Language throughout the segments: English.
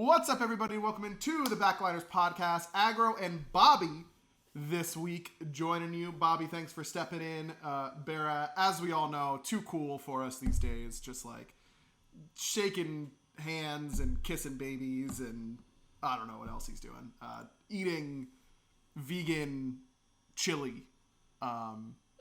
What's up, everybody? Welcome into the Backliners podcast. Aggro and Bobby this week joining you. Bobby, thanks for stepping in. Bera, as we all know, too cool for us these days. Just like shaking hands and kissing babies and I don't know what else he's doing. Eating vegan chili.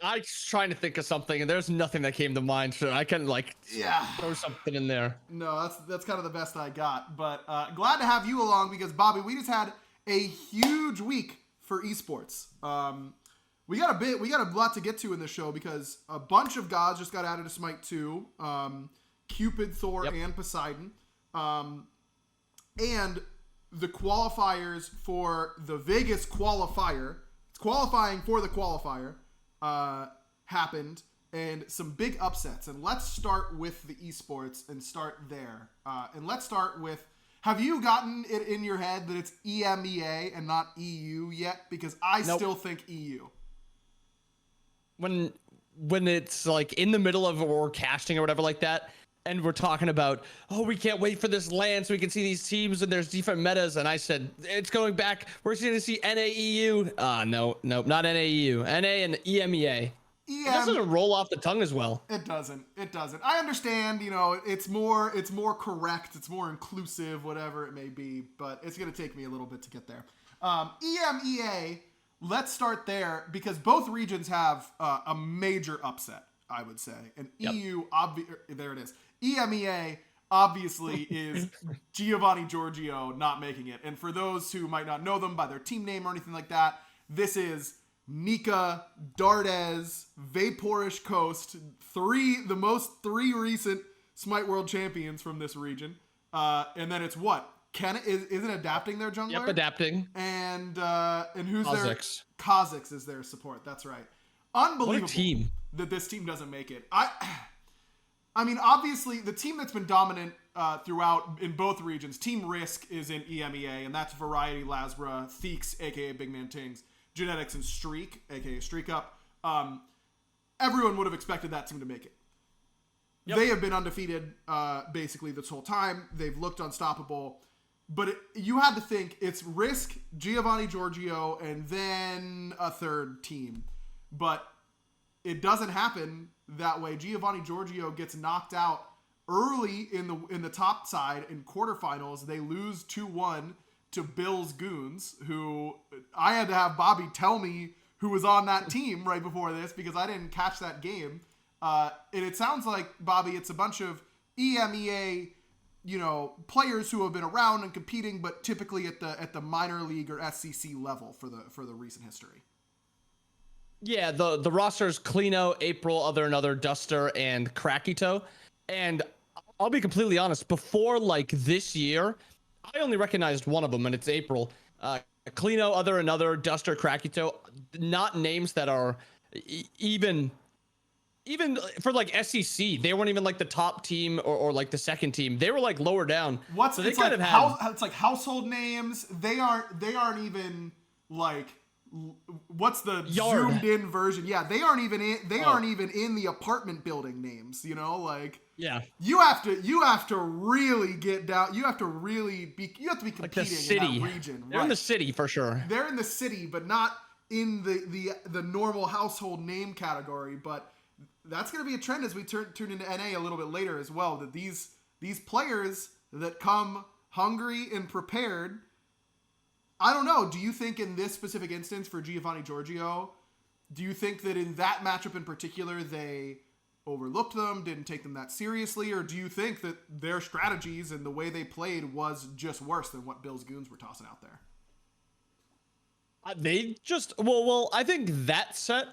I was trying to think of something, and there's nothing that came to mind, so I can throw something in there. No, that's kind of the best I got. But glad to have you along because Bobby, we just had a huge week for esports. We got a lot to get to in this show because a bunch of gods just got added to Smite 2. Cupid, Thor, and Poseidon. And the qualifiers for the Vegas qualifier, it's qualifying for the qualifier, happened, and some big upsets. And let's start with the esports and start there. And let's start with, have you gotten it in your head that it's EMEA and not EU yet? Because I still think EU. When it's like in the middle of or casting or whatever like that, and we're talking about, oh, we can't wait for this LAN so we can see these teams and there's different metas. And I said, it's going back. We're going to see NAEU. No, not NAEU. NA and EMEA. It doesn't roll off the tongue as well. It doesn't. I understand, it's more correct. It's more inclusive, whatever it may be. But it's going to take me a little bit to get there. EMEA, let's start there because both regions have a major upset, I would say. And EU, there it is. EMEA obviously is Giovanni Giorgio not making it. And for those who might not know them by their team name or anything like that, this is Nika, Dardez, Vaporish Coast, the most recent Smite World champions from this region. And then it's what? Isn't adapting their jungler? Yep, adapting. And who's Kha'Zix. their Kha'Zix is their support. That's right. Unbelievable what a team. That this team doesn't make it. I mean, obviously, the team that's been dominant throughout in both regions, Team Risk is in EMEA, and that's Variety, Lasbra, Theeks, a.k.a. Big Man Tings, Genetics, and Streak, a.k.a. Streak Up. Everyone would have expected that team to make it. Yep. They have been undefeated basically this whole time. They've looked unstoppable. But you had to think it's Risk, Giovanni Giorgio, and then a third team. But it doesn't happen that way. Giovanni Giorgio gets knocked out early in the top side in quarterfinals. They lose 2-1 to Bill's Goons, who I had to have Bobby tell me who was on that team right before this because I didn't catch that game. And it sounds like, Bobby, it's a bunch of EMEA, players who have been around and competing, but typically at the minor league or SCC level for the recent history. Yeah, the roster's Clino, April, Other Another, Duster, and Krakito. And I'll be completely honest, before this year, I only recognized one of them, and it's April. Clino, Other Another, Duster, Krakito, not names that are even for SEC, they weren't even the top team or the second team. They were lower down. It's like household names. They aren't even what's the Yard. zoomed in version? Yeah, they aren't even in the apartment building names, Yeah. You have to really get down. You have to be competing in that region. They're in the city for sure. They're in the city, but not in the normal household name category. But that's going to be a trend as we tune into NA a little bit later as well, that these players that come hungry and prepared. I don't know. Do you think in this specific instance for Giovanni Giorgio, do you think that in that matchup in particular they overlooked them, didn't take them that seriously, or do you think that their strategies and the way they played was just worse than what Bill's Goons were tossing out there? They just I think that set,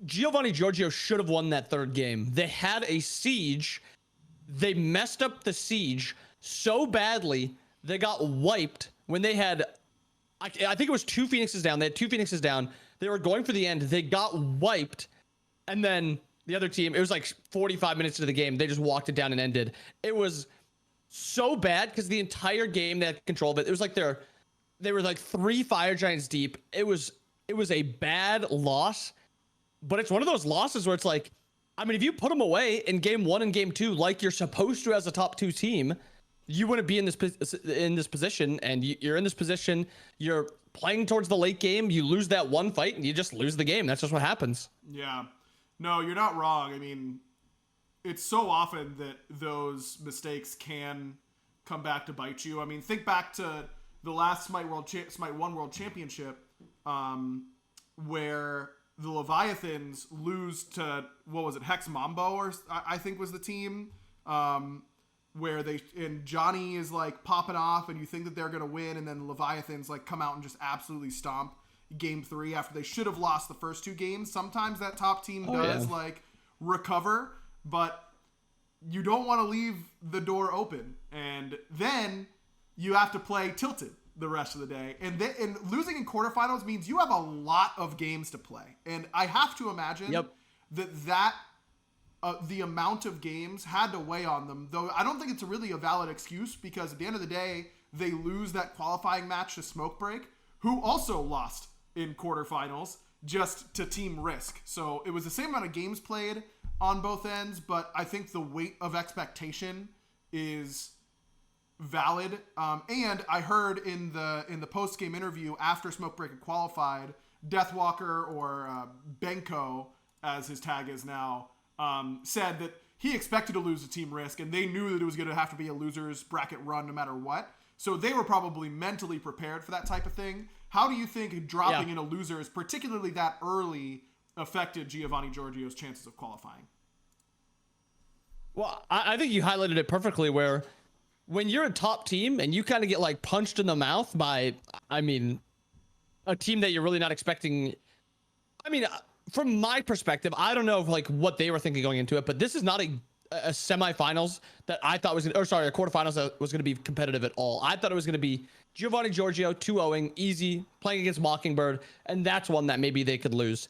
Giovanni Giorgio should have won that third game. They had a siege. They messed up the siege so badly they got wiped when they had, I think it was 2 Phoenixes down. They had 2 Phoenixes down. They were going for the end. They got wiped. And then the other team, it was 45 minutes into the game. They just walked it down and ended. It was so bad because the entire game they had control of it. It was they were 3 Fire Giants deep. It was a bad loss. But it's one of those losses where it's if you put them away in game 1 and game 2 like you're supposed to as a top 2 team, you wouldn't be in this position, and you're in this position. You're playing towards the late game. You lose that one fight, and you just lose the game. That's just what happens. Yeah. No, you're not wrong. I mean, it's so often that those mistakes can come back to bite you. I mean, think back to the last Smite 1 World Championship, where the Leviathans lose to, what was it, Hex Mambo, or I think was the team, where Johnny is like popping off, and you think that they're gonna win, and then the Leviathans like come out and just absolutely stomp game 3 after they should have lost the first 2 games. Sometimes that top team does like recover, but you don't want to leave the door open, and then you have to play tilted the rest of the day. And losing in quarterfinals means you have a lot of games to play. And I have to imagine that the amount of games had to weigh on them, though I don't think it's really a valid excuse, because at the end of the day, they lose that qualifying match to Smokebreak, who also lost in quarterfinals just to Team Risk. So it was the same amount of games played on both ends, but I think the weight of expectation is valid. And I heard in the post-game interview after Smokebreak had qualified, Deathwalker, or Benko, as his tag is now, said that he expected to lose to Team Risk, and they knew that it was going to have to be a loser's bracket run no matter what. So they were probably mentally prepared for that type of thing. How do you think dropping into losers, particularly that early, affected Giovanni Giorgio's chances of qualifying? Well, I think you highlighted it perfectly, where when you're a top team and you kind of get like punched in the mouth by, I mean, a team that you're really not expecting. I mean, from my perspective, I don't know like what they were thinking going into it, but this is not a semifinals that I thought was a quarterfinals that was going to be competitive at all. I thought it was going to be Giovanni Giorgio 2-0ing, easy, playing against Mockingbird, and that's one that maybe they could lose.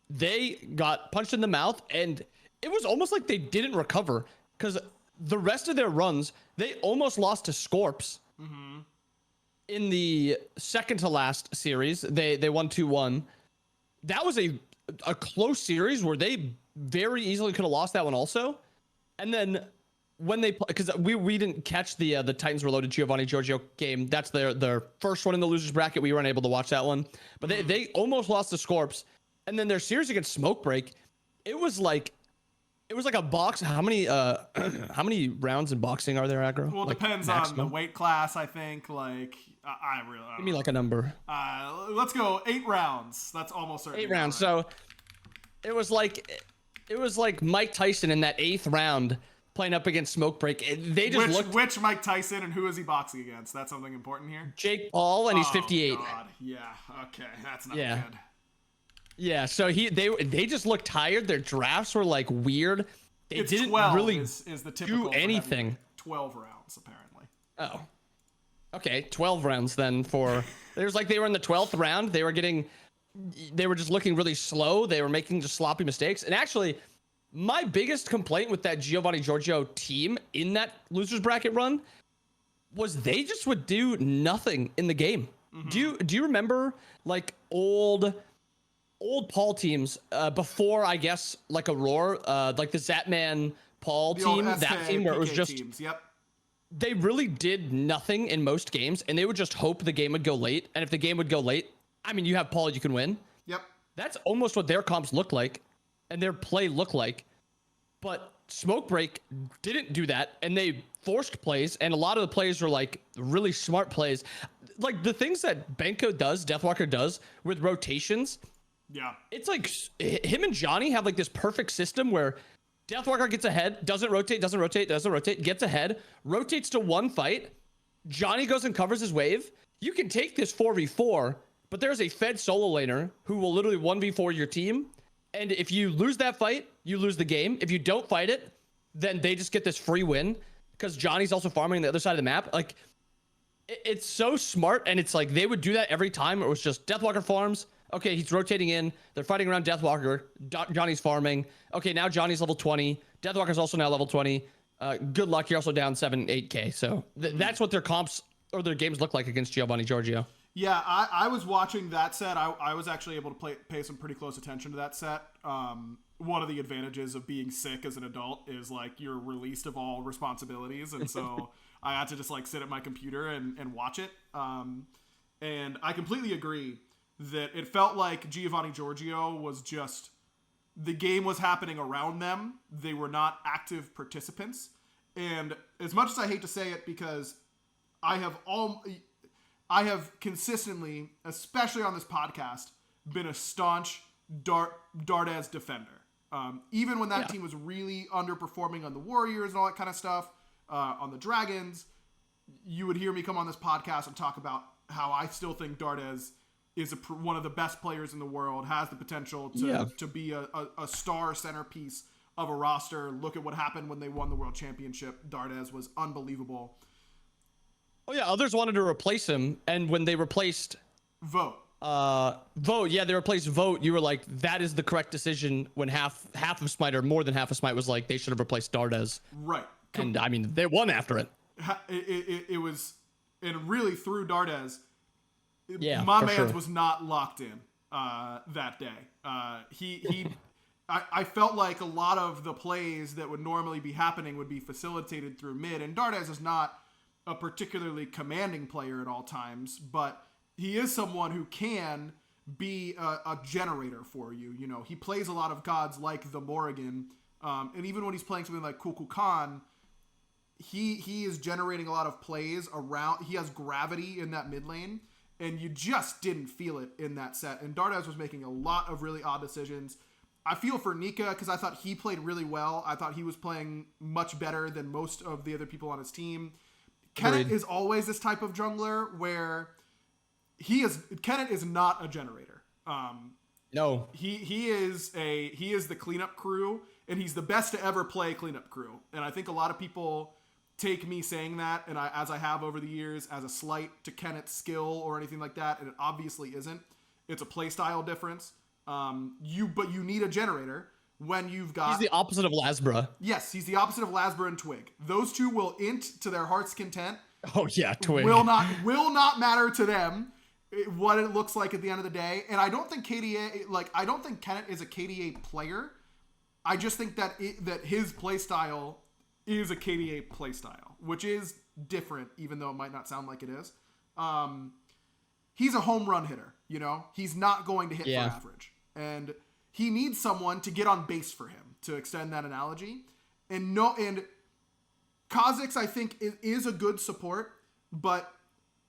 They got punched in the mouth, and it was almost like they didn't recover, because the rest of their runs, they almost lost to Scorps. In the second to last series. They won 2-1. That was a close series where they very easily could have lost that one also. And then when they, because we didn't catch the Titans Reloaded Giovanni Giorgio game. That's their first one in the losers bracket. We weren't able to watch that one, but they almost lost to Scorps. And then their series against Smokebreak, it was like a box. How many rounds in boxing are there, Aggro? Well, it like depends maximum? on the weight class, I think. Like, I really don't Give me like a number. Let's go 8 rounds. That's almost certainly 8 rounds. Right. So it was like Mike Tyson in that 8th round playing up against Smokebreak. They just looked. Which Mike Tyson, and who is he boxing against? That's something important here. Jake Paul, and he's 58. God. Yeah. Okay. That's not Yeah. good. Yeah. So they just looked tired. Their drafts were like weird. They didn't 12 really is the typical do anything. 12 rounds apparently. Oh. Okay, 12 rounds then for. It was like they were in the 12th round. They were just looking really slow. They were making just sloppy mistakes. And actually, my biggest complaint with that Giovanni Giorgio team in that losers bracket run was they just would do nothing in the game. Mm-hmm. Do you remember like old Paul teams before, I guess, like Aurora, like the Zatman Paul The team, old that SA, team where it was PK just teams. Yep. they really did nothing in most games, and they would just hope the game would go late. And if the game would go late, I mean, you have Paul, you can win. Yep. That's almost what their comps look like, and their play look like. But Smokebreak didn't do that, and they forced plays, and a lot of the plays were like really smart plays. Like the things that Benko does, Deathwalker does with rotations. Yeah. It's like him and Johnny have like this perfect system where Deathwalker gets ahead, doesn't rotate, gets ahead, rotates to one fight. Johnny goes and covers his wave. You can take this 4v4, but there's a fed solo laner who will literally 1v4 your team. And if you lose that fight, you lose the game. If you don't fight it, then they just get this free win because Johnny's also farming on the other side of the map. Like, it's so smart, and it's like they would do that every time. It was just Deathwalker farms. Okay, he's rotating in. They're fighting around Deathwalker. Johnny's farming. Okay, now Johnny's level 20. Deathwalker's also now level 20. Good luck. You're also down 8K. So that's what their comps or their games look like against Giovanni Giorgio. Yeah, I was watching that set. I was actually able to pay some pretty close attention to that set. One of the advantages of being sick as an adult is like you're released of all responsibilities, and so I got to just like sit at my computer and watch it. And I completely agree that it felt like Giovanni Giorgio was just, the game was happening around them. They were not active participants. And as much as I hate to say it, because I have consistently, especially on this podcast, been a staunch Dardes defender. Even when that team was really underperforming on the Warriors and all that kind of stuff, on the Dragons, you would hear me come on this podcast and talk about how I still think Dardes is one of the best players in the world, has the potential to be a star centerpiece of a roster. Look at what happened when they won the World Championship. Dardes was unbelievable. Oh yeah, others wanted to replace him, and when they replaced Vote, they replaced Vote. You were like, that is the correct decision. When half of Smite, or more than half of Smite, was like, they should have replaced Dardes. Right. And I mean, they won after it. It was, and really through Dardes, yeah, my man was not locked in that day. I felt like a lot of the plays that would normally be happening would be facilitated through mid, and Dardes is not a particularly commanding player at all times, but he is someone who can be a generator for you. You know, he plays a lot of gods like the Morrigan, and even when he's playing something like Kukulkan, he is generating a lot of plays around. He has gravity in that mid lane, and you just didn't feel it in that set. And Dardes was making a lot of really odd decisions. I feel for Nika because I thought he played really well. I thought he was playing much better than most of the other people on his team. Kenneth is always this type of jungler where Kenneth is not a generator. No, he is the cleanup crew, and he's the best to ever play cleanup crew. And I think a lot of people take me saying that, and as I have over the years, as a slight to Kenneth's skill or anything like that, and it obviously isn't. It's a playstyle difference. But you need a generator when you've got... He's the opposite of Lasbra. Yes, he's the opposite of Lasbra and Twig. Those two will int to their heart's content. Oh yeah, Twig. Will not matter to them what it looks like at the end of the day. And I don't think I don't think Kenneth is a KDA player. I just think that his playstyle is a KDA playstyle, which is different, even though it might not sound like it is. He's a home run hitter, you know? He's not going to hit for average. And he needs someone to get on base for him, to extend that analogy. And Kha'Zix, I think, is a good support, but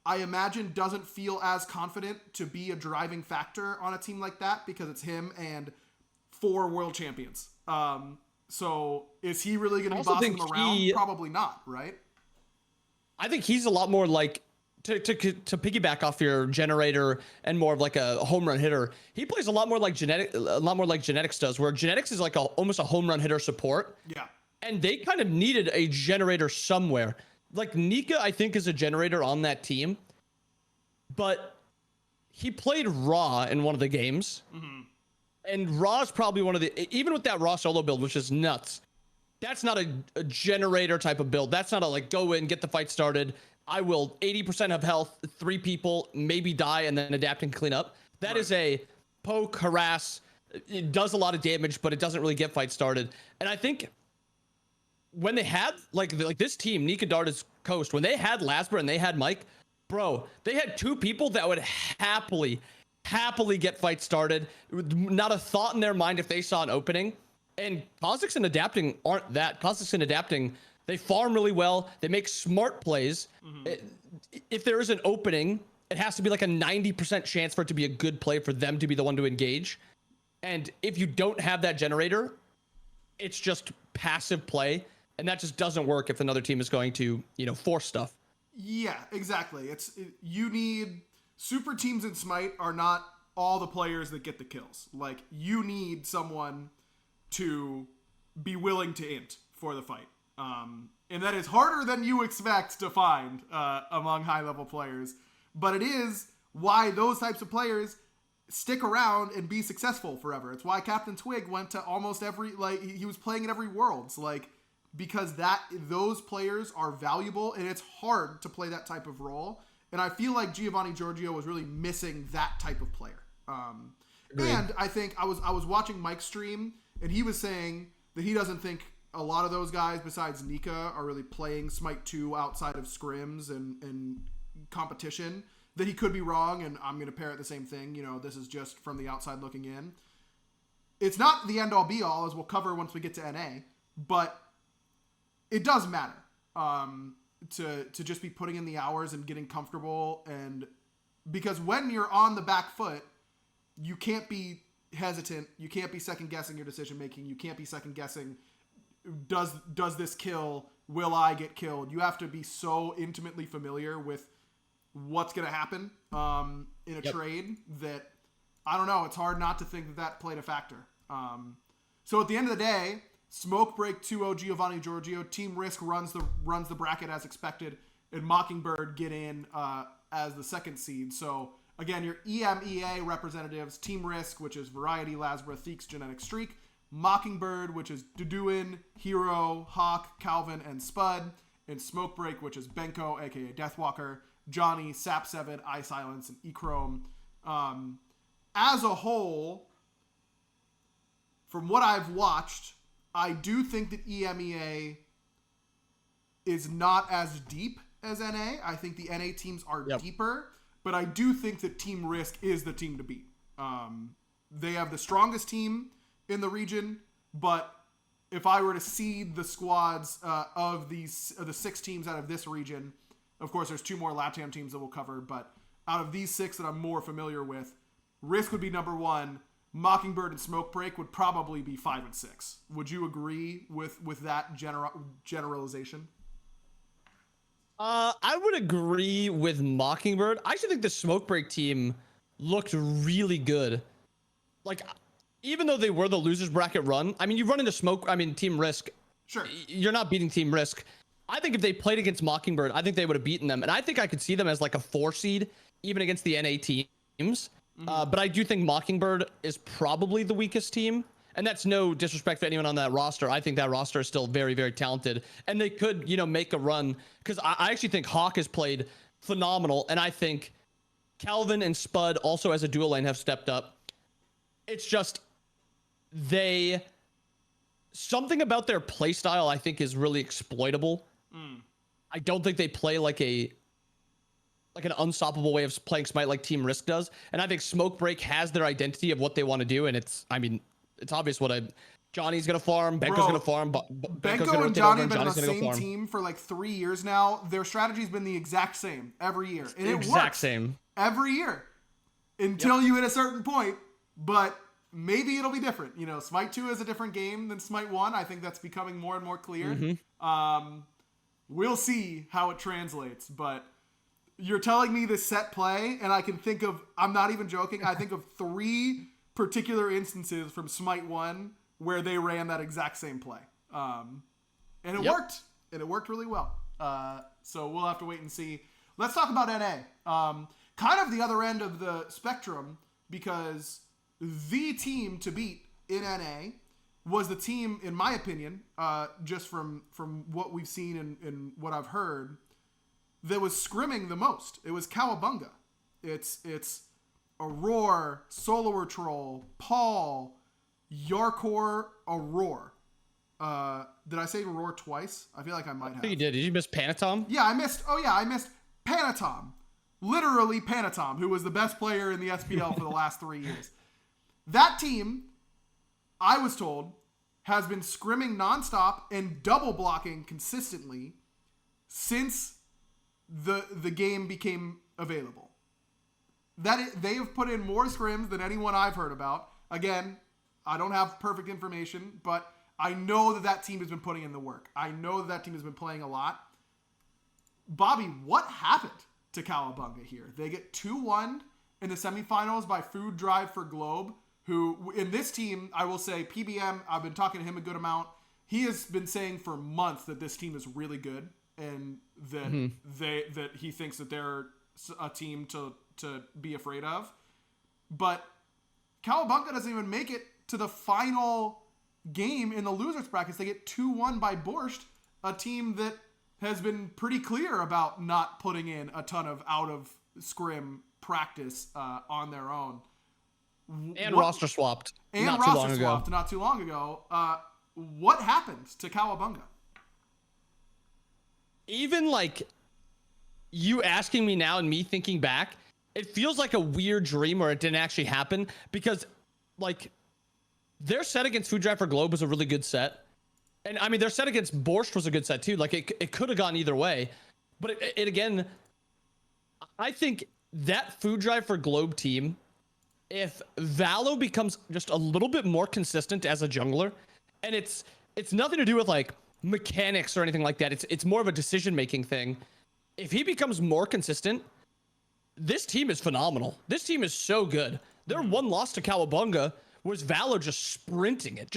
I imagine doesn't feel as confident to be a driving factor on a team like that because it's him and 4 world champions. So is he really going to be bossing them around? Probably not, right? I think he's a lot more like, to piggyback off your generator and more of like a home run hitter. He plays a lot more like Genetics does, where Genetics is like almost a home run hitter support. Yeah. And they kind of needed a generator somewhere. Like Nika, I think, is a generator on that team, but he played Raw in one of the games. Mm-hmm. And Raw is probably one of even with that Raw solo build, which is nuts, that's not a generator type of build. That's not a like, go in, get the fight started. I will 80% of health, 3 people, maybe die, and then adapt and clean up. That is a poke, harass. It does a lot of damage, but it doesn't really get fight started. And I think when they had like this team, Nika, Dardes, Coast, when they had Lasper and they had Mike, bro, they had 2 people that would happily get fight started. Not a thought in their mind if they saw an opening. And Kha'Zix and Adapting aren't that. Kha'Zix and Adapting, they farm really well. They make smart plays. Mm-hmm. If there is an opening, it has to be like a 90% chance for it to be a good play for them to be the one to engage. And if you don't have that generator, it's just passive play. And that just doesn't work if another team is going to, force stuff. Yeah, exactly. You need... Super teams in Smite are not all the players that get the kills. Like, you need someone to be willing to int for the fight. And that is harder than you expect to find among high-level players. But it is why those types of players stick around and be successful forever. It's why Captain Twig went to almost every... he was playing at every Worlds. Because those players are valuable, and it's hard to play that type of role. And I feel like Giovanni Giorgio was really missing that type of player. And I think I was watching Mike's stream, and he was saying that he doesn't think a lot of those guys, besides Nika, are really playing Smite 2 outside of scrims and competition. That he could be wrong, and I'm going to parrot the same thing. You know, this is just from the outside looking in. It's not the end-all be-all, as we'll cover once we get to NA, but it does matter to just be putting in the hours and getting comfortable, and because when you're on the back foot, you can't be hesitant, you can't be second-guessing your decision-making, you can't be second-guessing, does this kill, will I get killed? You have to be so intimately familiar with what's going to happen in a trade that, I don't know, it's hard not to think that played a factor. So at the end of the day, Smokebreak 2-0 Giovanni Giorgio, Team Risk runs the bracket as expected, and Mockingbird get in as the second seed. So again, your EMEA representatives, Team Risk, which is Variety, Lasbra, Theeks, Genetic Streak, Mockingbird, which is Duduin, Hero, Hawk, Calvin, and Spud, and Smokebreak, which is Benko, aka Deathwalker, Johnny, Sap7, Eye Silence, and Echrome. As a whole, from what I've watched, I do think that EMEA is not as deep as NA. I think the NA teams are deeper, but I do think that Team Risk is the team to beat. They have the strongest team in the region, but if I were to seed the squads of the 6 teams out of this region, of course, there's 2 more LATAM teams that we'll cover, but out of these 6 that I'm more familiar with, Risk would be number 1. Mockingbird and Smokebreak would probably be 5 and 6. Would you agree with that generalization? I would agree with Mockingbird. I actually think the Smokebreak team looked really good. Like, even though they were the losers bracket run, I mean, you run into Team Risk. Sure. You're not beating Team Risk. I think if they played against Mockingbird, I think they would have beaten them. And I think I could see them as like a 4 seed, even against the NA teams. But I do think Mockingbird is probably the weakest team. And that's no disrespect to anyone on that roster. I think that roster is still very, very talented. And they could, make a run. Because I actually think Hawk has played phenomenal. And I think Calvin and Spud also as a dual lane have stepped up. It's just something about their play style I think is really exploitable. I don't think they play like an unstoppable way of playing Smite like Team Risk does. And I think Smokebreak has their identity of what they want to do. And it's obvious Johnny's going to farm, Benko's going to farm, Benko and Johnny have been on the same team for like 3 years now. Their strategy's been the exact same every year. And it works same every year until you hit a certain point, but maybe it'll be different. Smite 2 is a different game than Smite 1. I think that's becoming more and more clear. We'll see how it translates, but you're telling me this set play, and I can think of, I'm not even joking, I think of 3 particular instances from Smite 1 where they ran that exact same play. And it worked. And it worked really well. So we'll have to wait and see. Let's talk about NA. Kind of the other end of the spectrum, because the team to beat in NA was the team, in my opinion, just from what we've seen and what I've heard, that was scrimming the most. It was Cowabunga. It's Aurora, Soloer Troll, Paul, Yarkor, Aurora. Did I say Aurora twice? I feel like I might have. I think you did. Did you miss Panatom? Yeah, I missed Panatom. Literally Panatom, who was the best player in the SPL for the last 3 years. That team, I was told, has been scrimming nonstop and double blocking consistently since the game became available. They have put in more scrims than anyone I've heard about. Again, I don't have perfect information, but I know that team has been putting in the work. I know that team has been playing a lot. Bobby, what happened to Cowabunga here? They get 2-1 in the semifinals by Food Drive for Globe, who in this team, I will say, PBM, I've been talking to him a good amount. He has been saying for months that this team is really good and that that he thinks that they're a team to be afraid of. But Cowabunga doesn't even make it to the final game in the losers brackets. They get 2-1 by Borscht, a team that has been pretty clear about not putting in a ton of out of scrim practice on their own. And roster swapped. Not too long ago. what happened to Cowabunga? Even like you asking me now and me thinking back, it feels like a weird dream where it didn't actually happen, because like their set against Food Drive for Globe was a really good set. And I mean, their set against Borscht was a good set too. Like it could have gone either way, but it again, I think that Food Drive for Globe team, if Valo becomes just a little bit more consistent as a jungler, and it's nothing to do with like mechanics or anything like that. It's more of a decision-making thing. If he becomes more consistent, this team is phenomenal. This team is so good. Their one loss to Cowabunga was Valo just sprinting it,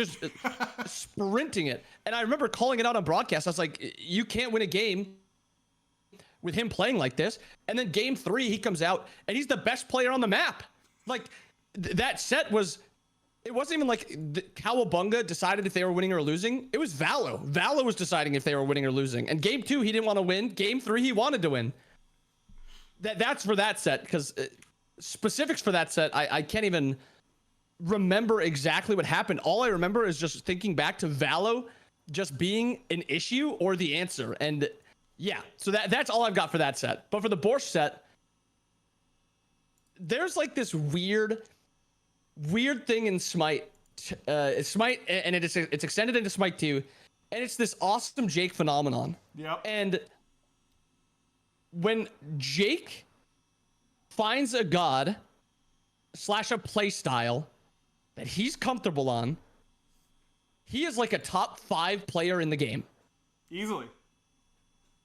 sprinting it. And I remember calling it out on broadcast. I was like, you can't win a game with him playing like this. And then game 3, he comes out and he's the best player on the map. Like that set was, it wasn't even like Cowabunga decided if they were winning or losing. It was Valo. Valo was deciding if they were winning or losing. And game 2, he didn't want to win. Game 3, he wanted to win. That's for that set, because specifics for that set, I can't even remember exactly what happened. All I remember is just thinking back to Valo just being an issue or the answer. And yeah, so that's all I've got for that set. But for the Borscht set, there's like this weird thing in Smite. Smite, and it's extended into Smite 2, and it's this awesome Jake phenomenon. Yep. And when Jake finds a god / a play style that he's comfortable on, he is like a top 5 player in the game. Easily.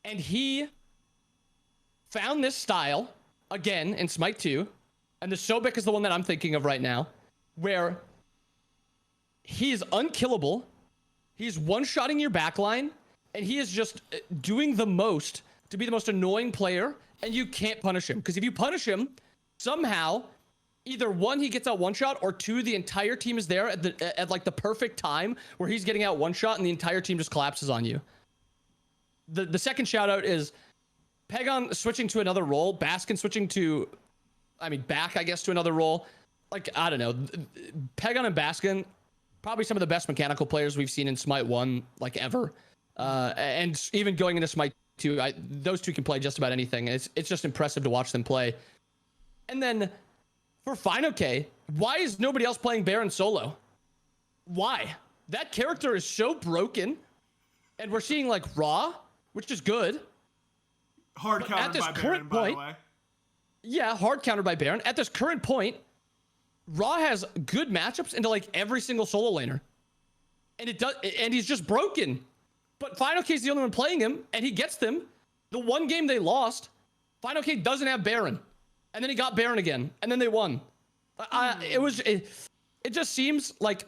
And he found this style again in Smite 2, and the Sobek is the one that I'm thinking of right now, where he's unkillable, he's one-shotting your backline, and he is just doing the most to be the most annoying player, and you can't punish him. Because if you punish him, somehow, either 1, he gets out one shot, or 2, the entire team is there at like the perfect time where he's getting out one shot and the entire team just collapses on you. The second shout out is Pegon switching to another role, Baskin switching to, back, I guess, to another role. Like, I don't know. Pegon and Baskin, probably some of the best mechanical players we've seen in Smite 1, like, ever. And even going into Smite 2, those two can play just about anything. It's just impressive to watch them play. And then for FinoK, why is nobody else playing Baron solo? Why? That character is so broken, and we're seeing like Raw, which is good. Hard countered by Baron, by the way. Yeah, hard countered by Baron. At this current point, Raw has good matchups into like every single solo laner. And he's just broken. But FinoK is the only one playing him, and he gets them. The one game they lost, FinoK doesn't have Baron. And then he got Baron again, and then they won. It just seems like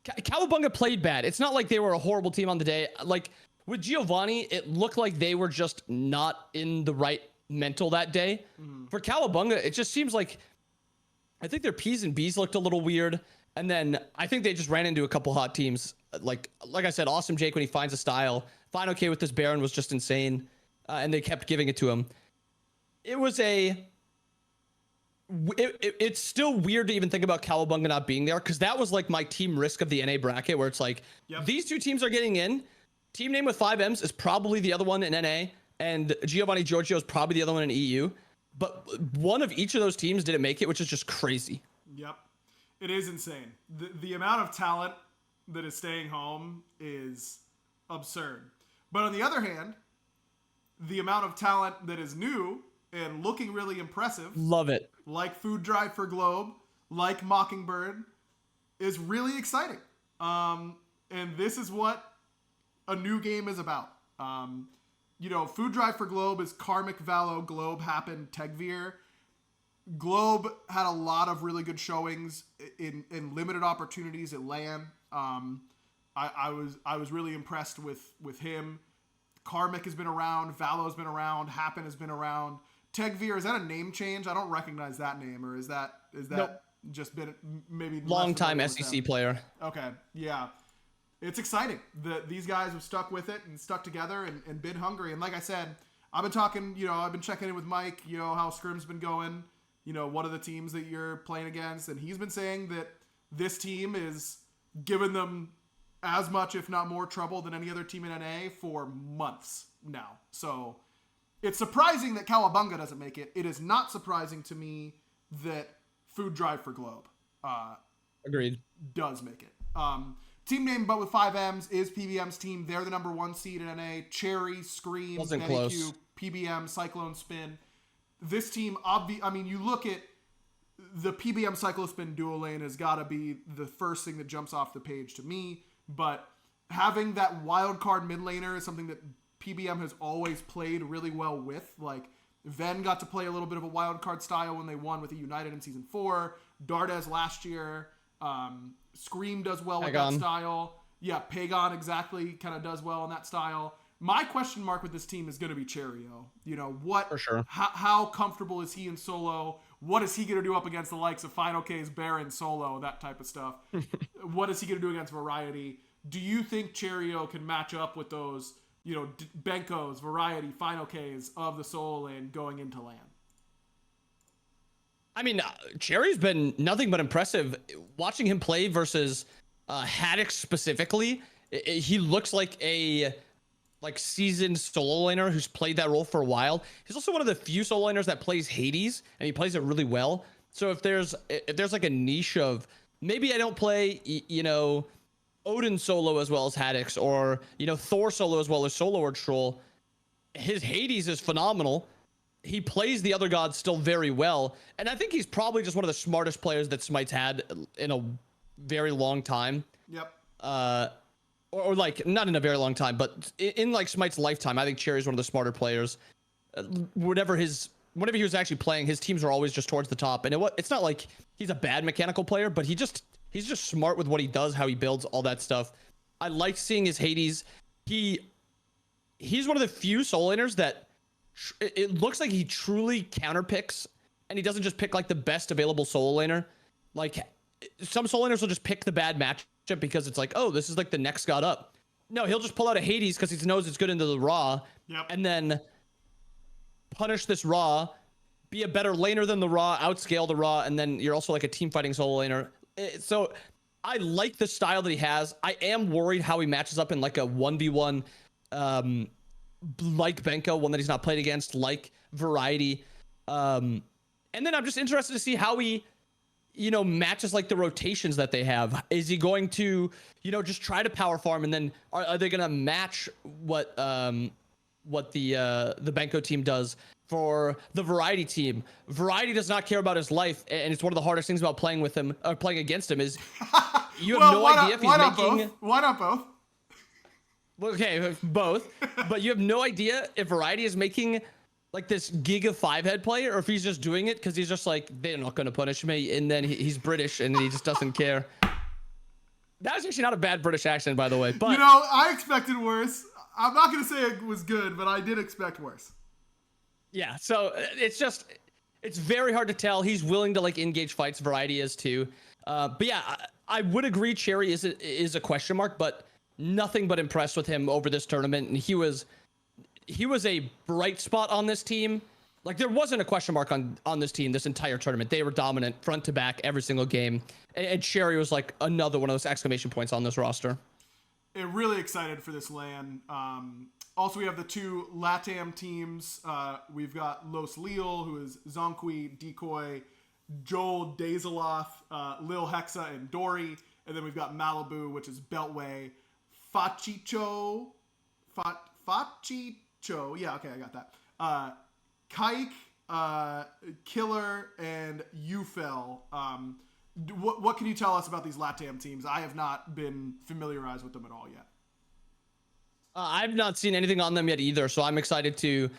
Cowabunga played bad. It's not like they were a horrible team on the day. Like with Giovanni, it looked like they were just not in the right mental that day. For Cowabunga, it just seems like I think their P's and B's looked a little weird. And then I think they just ran into a couple hot teams. Like I said, Awesome Jake, when he finds a style. FinoK with this Baron was just insane. And they kept giving it to him. It's still weird to even think about Cowabunga not being there, because that was like my team risk of the NA bracket, where it's like, These two teams are getting in. Team name with 5 M's is probably the other one in NA, and Giovanni Giorgio is probably the other one in EU. But one of each of those teams didn't make it, which is just crazy. Yep. It is insane. The amount of talent that is staying home is absurd. But on the other hand, the amount of talent that is new and looking really impressive, love it, like Food Drive for Globe, like Mockingbird, is really exciting. And this is what a new game is about. Food Drive for Globe is Karmic, Valo, Globe, Happen, Tegvir. Globe had a lot of really good showings in limited opportunities at LAN. I was really impressed with him. Karmic has been around, Valo's been around, Happen has been around. Tegvir, is that a name change? I don't recognize that name, or is that nope. Just been maybe long time SEC player? Okay, yeah, it's exciting. These guys have stuck with it and stuck together and been hungry. And like I said, I've been talking. I've been checking in with Mike. How Scrim's been going. What are the teams that you're playing against? And he's been saying that this team is giving them as much, if not more, trouble than any other team in NA for months now. So it's surprising that Cowabunga doesn't make it. It is not surprising to me that Food Drive for Globe Agreed. does make it. Team name, but with 5 M's, is PBM's team. They're the number 1 seed in NA. Cherry, Scream, Wasn't Betty close. Q, PBM, Cyclone Spin. This team, I mean, you look at the PBM Cyclospin duo lane has got to be the first thing that jumps off the page to me. But having that wild card mid laner is something that PBM has always played really well with. Like, Ven got to play a little bit of a wild card style when they won with the United in Season 4. Dardes last year. Scream does well with that style. Yeah, Pagon exactly kind of does well in that style. My question mark with this team is going to be Cherio. You know, what? For sure. How comfortable is he in solo? What is he going to do up against the likes of Final K's, Baron, Solo, that type of stuff? What is he going to do against Variety? Do you think Cherio can match up with those, you know, Benkos, Variety, Final K's of the solo lane going into LAN? I mean, Cherry's been nothing but impressive. Watching him play versus Haddock specifically, he looks like a seasoned solo laner who's played that role for a while. He's also one of the few solo laners that plays Hades, and he plays it really well. So if there's like a niche of maybe I don't play, you know, Odin solo as well as Haddock's, or, you know, Thor solo as well as Solo or Troll, his Hades is phenomenal. He plays the other gods still very well, and I think he's probably just one of the smartest players that Smite's had in a very long time. Yep. Or like not in a very long time, but in like Smite's lifetime, I think Cherry's one of the smarter players. Whenever he was actually playing, his teams are always just towards the top, and it's not like he's a bad mechanical player, but he's just smart with what he does, how he builds, all that stuff. I like seeing his Hades. He's one of the few solo laners that it looks like he truly counterpicks, and he doesn't just pick like the best available solo laner. Like some solo laners will just pick the bad matchup because it's like, oh, this is like the next god up. No, he'll just pull out a Hades because he knows it's good into the Raw, and then punish this Raw, be a better laner than the Raw, outscale the Raw, and then you're also like a team fighting solo laner. So I like the style that he has. I am worried how he matches up in like a 1v1, like Benko, one that he's not played against, like Variety. And then I'm just interested to see how he, you know, matches like the rotations that they have. Is he going to, you know, just try to power farm, and then are they going to match what the Benko team does for the Variety team? Variety does not care about his life, and it's one of the hardest things about playing with him, or playing against him, is you have no idea if he's making. Why not both? Okay, both. But you have no idea if Variety is making like this Giga 5-head play, or if he's just doing it because he's just like, they're not going to punish me, and then he's British and he just doesn't care. That was actually not a bad British accent, by the way. But you know, I expected worse. I'm not going to say it was good, but I did expect worse. Yeah, so it's very hard to tell. He's willing to like engage fights. Variety is too. But yeah, I would agree Cherry is a question mark, but nothing but impressed with him over this tournament. And he was a bright spot on this team. Like, there wasn't a question mark on this team this entire tournament. They were dominant front to back every single game. And Cherry was like another one of those exclamation points on this roster. Really excited for this LAN. Also, we have the 2 LATAM teams. We've got Los Leal, who is Zonqui, Decoy, Joel, Dazeloff, Lil Hexa, and Dory. And then we've got Malibu, which is Beltway, Fachicho. Yeah, okay, I got that. Kike, Killer, and Ufel. What can you tell us about these LATAM teams? I have not been familiarized with them at all yet. I've not seen anything on them yet either, so I'm excited to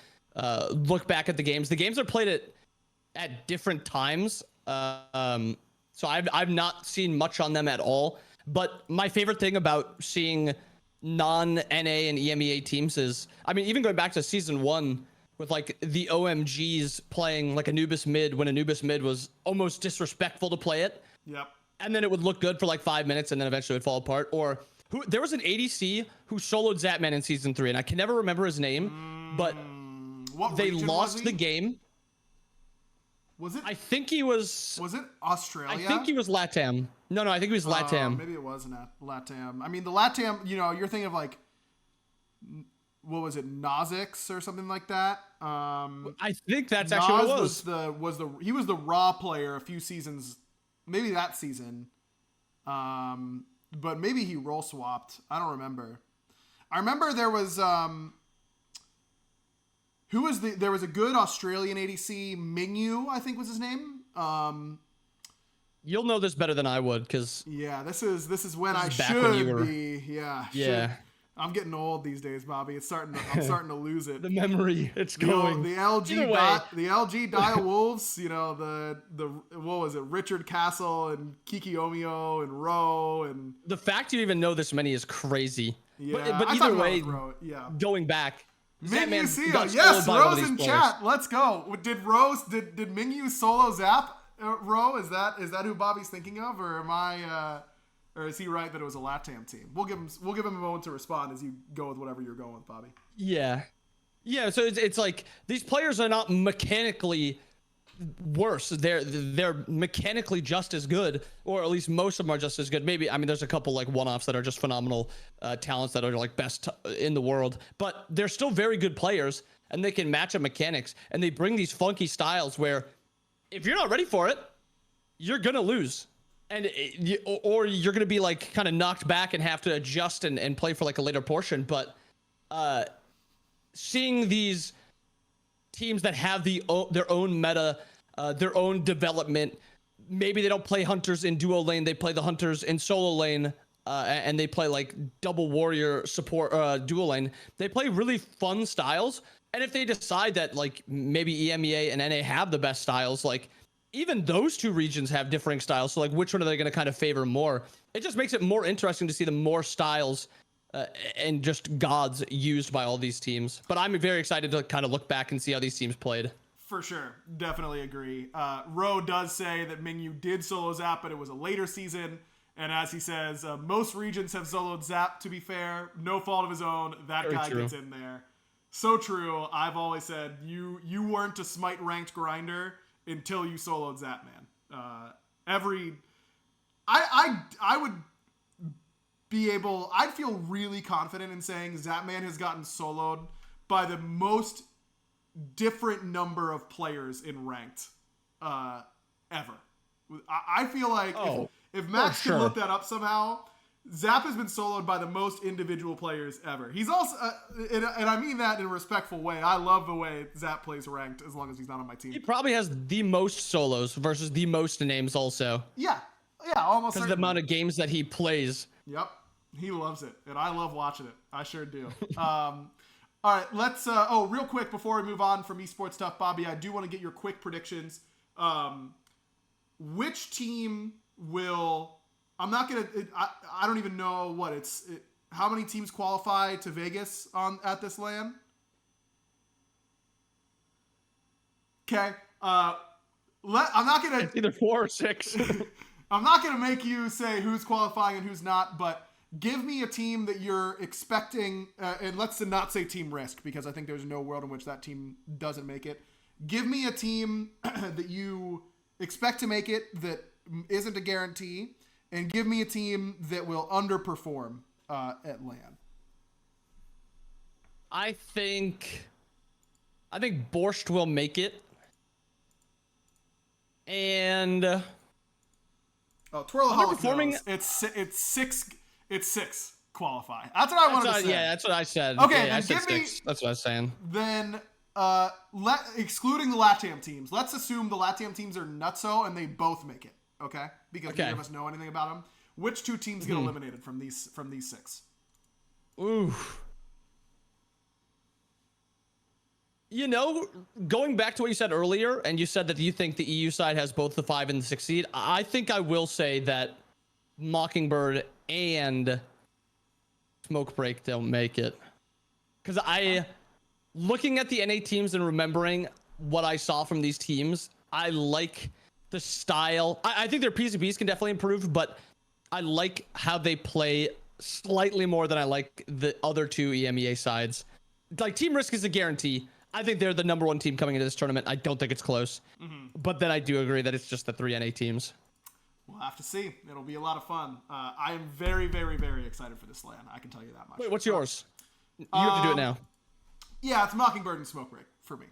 look back at the games. The games are played at different times, so I've not seen much on them at all. But my favorite thing about seeing non-NA and EMEA teams is, I mean, even going back to season 1 with like the OMGs playing like Anubis mid when Anubis mid was almost disrespectful to play it. Yep. And then it would look good for like 5 minutes and then eventually it would fall apart. Or there was an ADC who soloed Zapman in season 3, and I can never remember his name, but they lost the game. Was it? I think he was. Was it Australia? I think he was LATAM. No, I think he was LATAM. Maybe it wasn't LATAM. I mean, the LATAM, you're thinking of like, what was it, Nozix or something like that? I think that's actually what it was. He was the Raw player a few seasons, maybe that season. But maybe he role swapped. I don't remember. I remember there was there was a good Australian ADC, Mingyu, I think was his name. You'll know this better than I would, because yeah, this is when I when you should were, be. Yeah. I'm getting old these days, Bobby. I'm starting to lose it. The memory, it's going. The LG Dire Wolves, the what was it? Richard Castle and Kiki Omio and Ro and the fact you even know this many is crazy. Yeah, but either way, going back, Mingyu, yes, Rose in chat. Let's go. Did Mingyu solo zap Ro? Is that who Bobby's thinking of, or am I? Or is he right that it was a LATAM team? We'll give him a moment to respond as you go with whatever you're going with, Bobby. Yeah. So it's like these players are not mechanically worse. They're mechanically just as good, or at least most of them are just as good. Maybe, I mean, there's a couple like one-offs that are just phenomenal talents that are like best in the world, but they're still very good players, and they can match up mechanics, and they bring these funky styles where if you're not ready for it, you're gonna lose. Or you're going to be like kind of knocked back and have to adjust and play for like a later portion. But seeing these teams that have their own meta, their own development, maybe they don't play hunters in duo lane, they play the hunters in solo lane, and they play like double warrior support duo lane. They play really fun styles. And if they decide that like maybe EMEA and NA have the best styles, like even those two regions have differing styles. So like, which one are they going to kind of favor more? It just makes it more interesting to see the more styles and just gods used by all these teams. But I'm very excited to kind of look back and see how these teams played. For sure. Definitely agree. Ro does say that Mingyu did solo Zap, but it was a later season. And as he says, most regions have soloed Zap, to be fair. No fault of his own. That very guy true. Gets in there. So true. I've always said you weren't a Smite ranked grinder until you soloed Zap, man. I would be able, I'd feel really confident in saying Zapman has gotten soloed by the most different number of players in ranked ever. I feel like if Max can look that up somehow, Zap has been soloed by the most individual players ever. He's also, and I mean that in a respectful way. I love the way Zap plays ranked as long as he's not on my team. He probably has the most solos versus the most names also. Yeah, almost. Because the amount of games that he plays. Yep, he loves it, and I love watching it. I sure do. All right, let's. Real quick before we move on from esports stuff, Bobby, I do want to get your quick predictions. Which team will? I'm not gonna. I don't even know what how many teams qualify to Vegas at this LAN. Okay. I'm not gonna. It's either 4 or 6. I'm not gonna make you say who's qualifying and who's not, but give me a team that you're expecting, and let's not say Team Risk because I think there's no world in which that team doesn't make it. Give me a team that you expect to make it that isn't a guarantee. And give me a team that will underperform at LAN. I think Borscht will make it. And Twirl underperforming. It's six qualify. That's what I wanted to say. Yeah, that's what I said. Okay, yeah, then that's what I was saying. Then excluding the LATAM teams, let's assume the LATAM teams are nutso and they both make it. Okay, because neither of us know anything about them. Which two teams get eliminated from these 6? Ooh. Going back to what you said earlier, and you said that you think the EU side has both the 5 and the 6 seed. I think I will say that Mockingbird and Smoke Break don't make it, because looking at the NA teams and remembering what I saw from these teams, I like the style. I think their PCBs can definitely improve, but I like how they play slightly more than I like the other two EMEA sides. Like Team Risk is a guarantee. I think they're the number 1 team coming into this tournament. I don't think it's close. Mm-hmm. But then I do agree that it's just the 3 NA teams. We'll have to see. It'll be a lot of fun. I am very, very, very excited for this LAN. I can tell you that much. Wait, what's yours? You have to do it now. Yeah, it's Mockingbird and Smokebreak for me.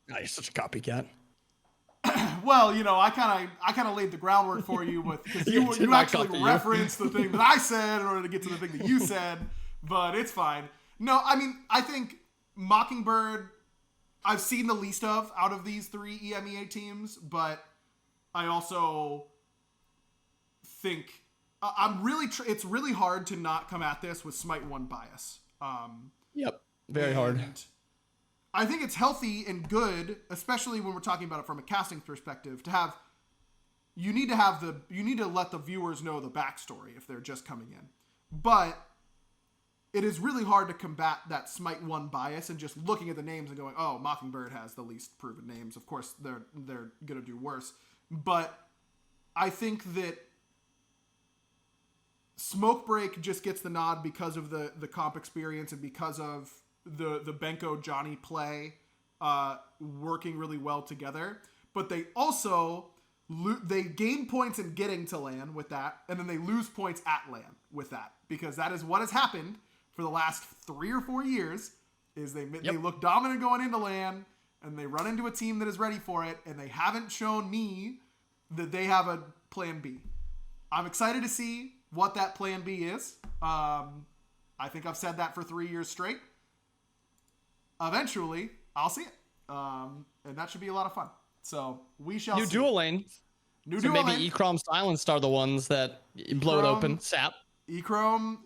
You're such a copycat. Well, you know, I kind of laid the groundwork for you because you actually referenced the thing that I said in order to get to the thing that you said, but it's fine. No, I mean, I think Mockingbird I've seen the least of out of these 3 EMEA teams, but I also think it's really hard to not come at this with Smite 1 bias. Yep, very hard. I think it's healthy and good, especially when we're talking about it from a casting perspective, you need to let the viewers know the backstory if they're just coming in. But it is really hard to combat that Smite 1 bias and just looking at the names and going, oh, Mockingbird has the least proven names. Of course, they're going to do worse. But I think that Smokebreak just gets the nod because of the comp experience and because of the Benko Johnny play working really well together. But they also they gain points in getting to LAN with that, and then they lose points at LAN with that, because that is what has happened for the last 3 or 4 years. Is they look dominant going into LAN, and they run into a team that is ready for it, and they haven't shown me that they have a plan B. I'm excited to see what that plan B is. I think I've said that for 3 years straight. Eventually, I'll see it. And that should be a lot of fun. So we shall see. Dual lane. New so dual maybe lane. Ecrom Silenced are the ones that blow it open. Sap. Ecrom.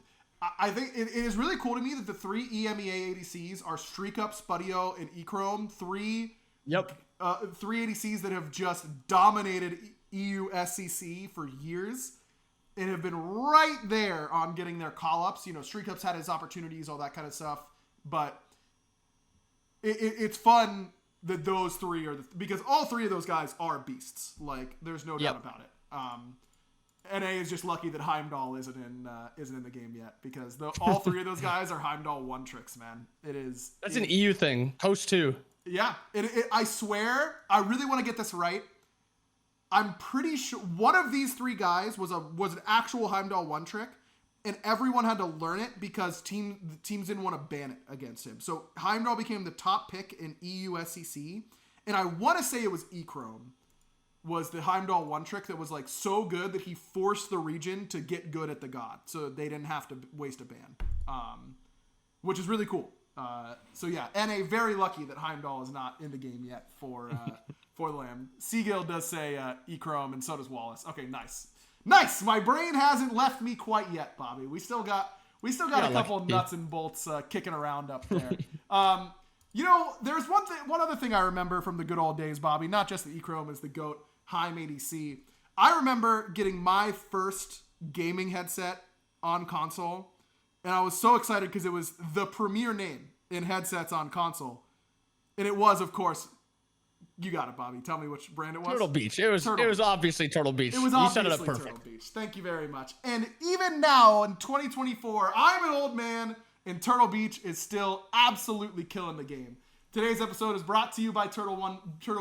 I think it is really cool to me that the 3 EMEA ADCs are Streak Up, Spudio, and Ecrom. 3 ADCs that have just dominated EU SCC for years and have been right there on getting their call-ups. You know, Streak Up's had his opportunities, all that kind of stuff. But it's fun that those 3 are because all 3 of those guys are beasts. Like, there's no doubt about it. NA is just lucky that Heimdall isn't in the game yet, because all 3 of those guys are Heimdall 1 tricks, man. That's an EU thing. Host 2. Yeah. I swear, I really want to get this right. I'm pretty sure one of these 3 guys was an actual Heimdall 1 trick, and everyone had to learn it because teams didn't want to ban it against him. So Heimdall became the top pick in EU SCC, and I want to say it was Ecrom was the Heimdall 1 trick that was like so good that he forced the region to get good at the god, so they didn't have to waste a ban, which is really cool. So yeah, NA very lucky that Heimdall is not in the game yet for the LAN. Seagill does say Ecrom, and so does Wallace. Okay, nice. My brain hasn't left me quite yet, Bobby. We still got a couple nuts and bolts kicking around up there. You know, there's one other thing I remember from the good old days, Bobby. Not just that Ecrom is the GOAT Heim ADC. I remember getting my first gaming headset on console, and I was so excited because it was the premier name in headsets on console, and it was, of course. You got it, Bobby. Tell me which brand it was. Turtle Beach. It was obviously Turtle Beach. It was you obviously set it up perfect. Turtle Beach. Thank you very much. And even now in 2024, I'm an old man, and Turtle Beach is still absolutely killing the game. Today's episode is brought to you by Turtle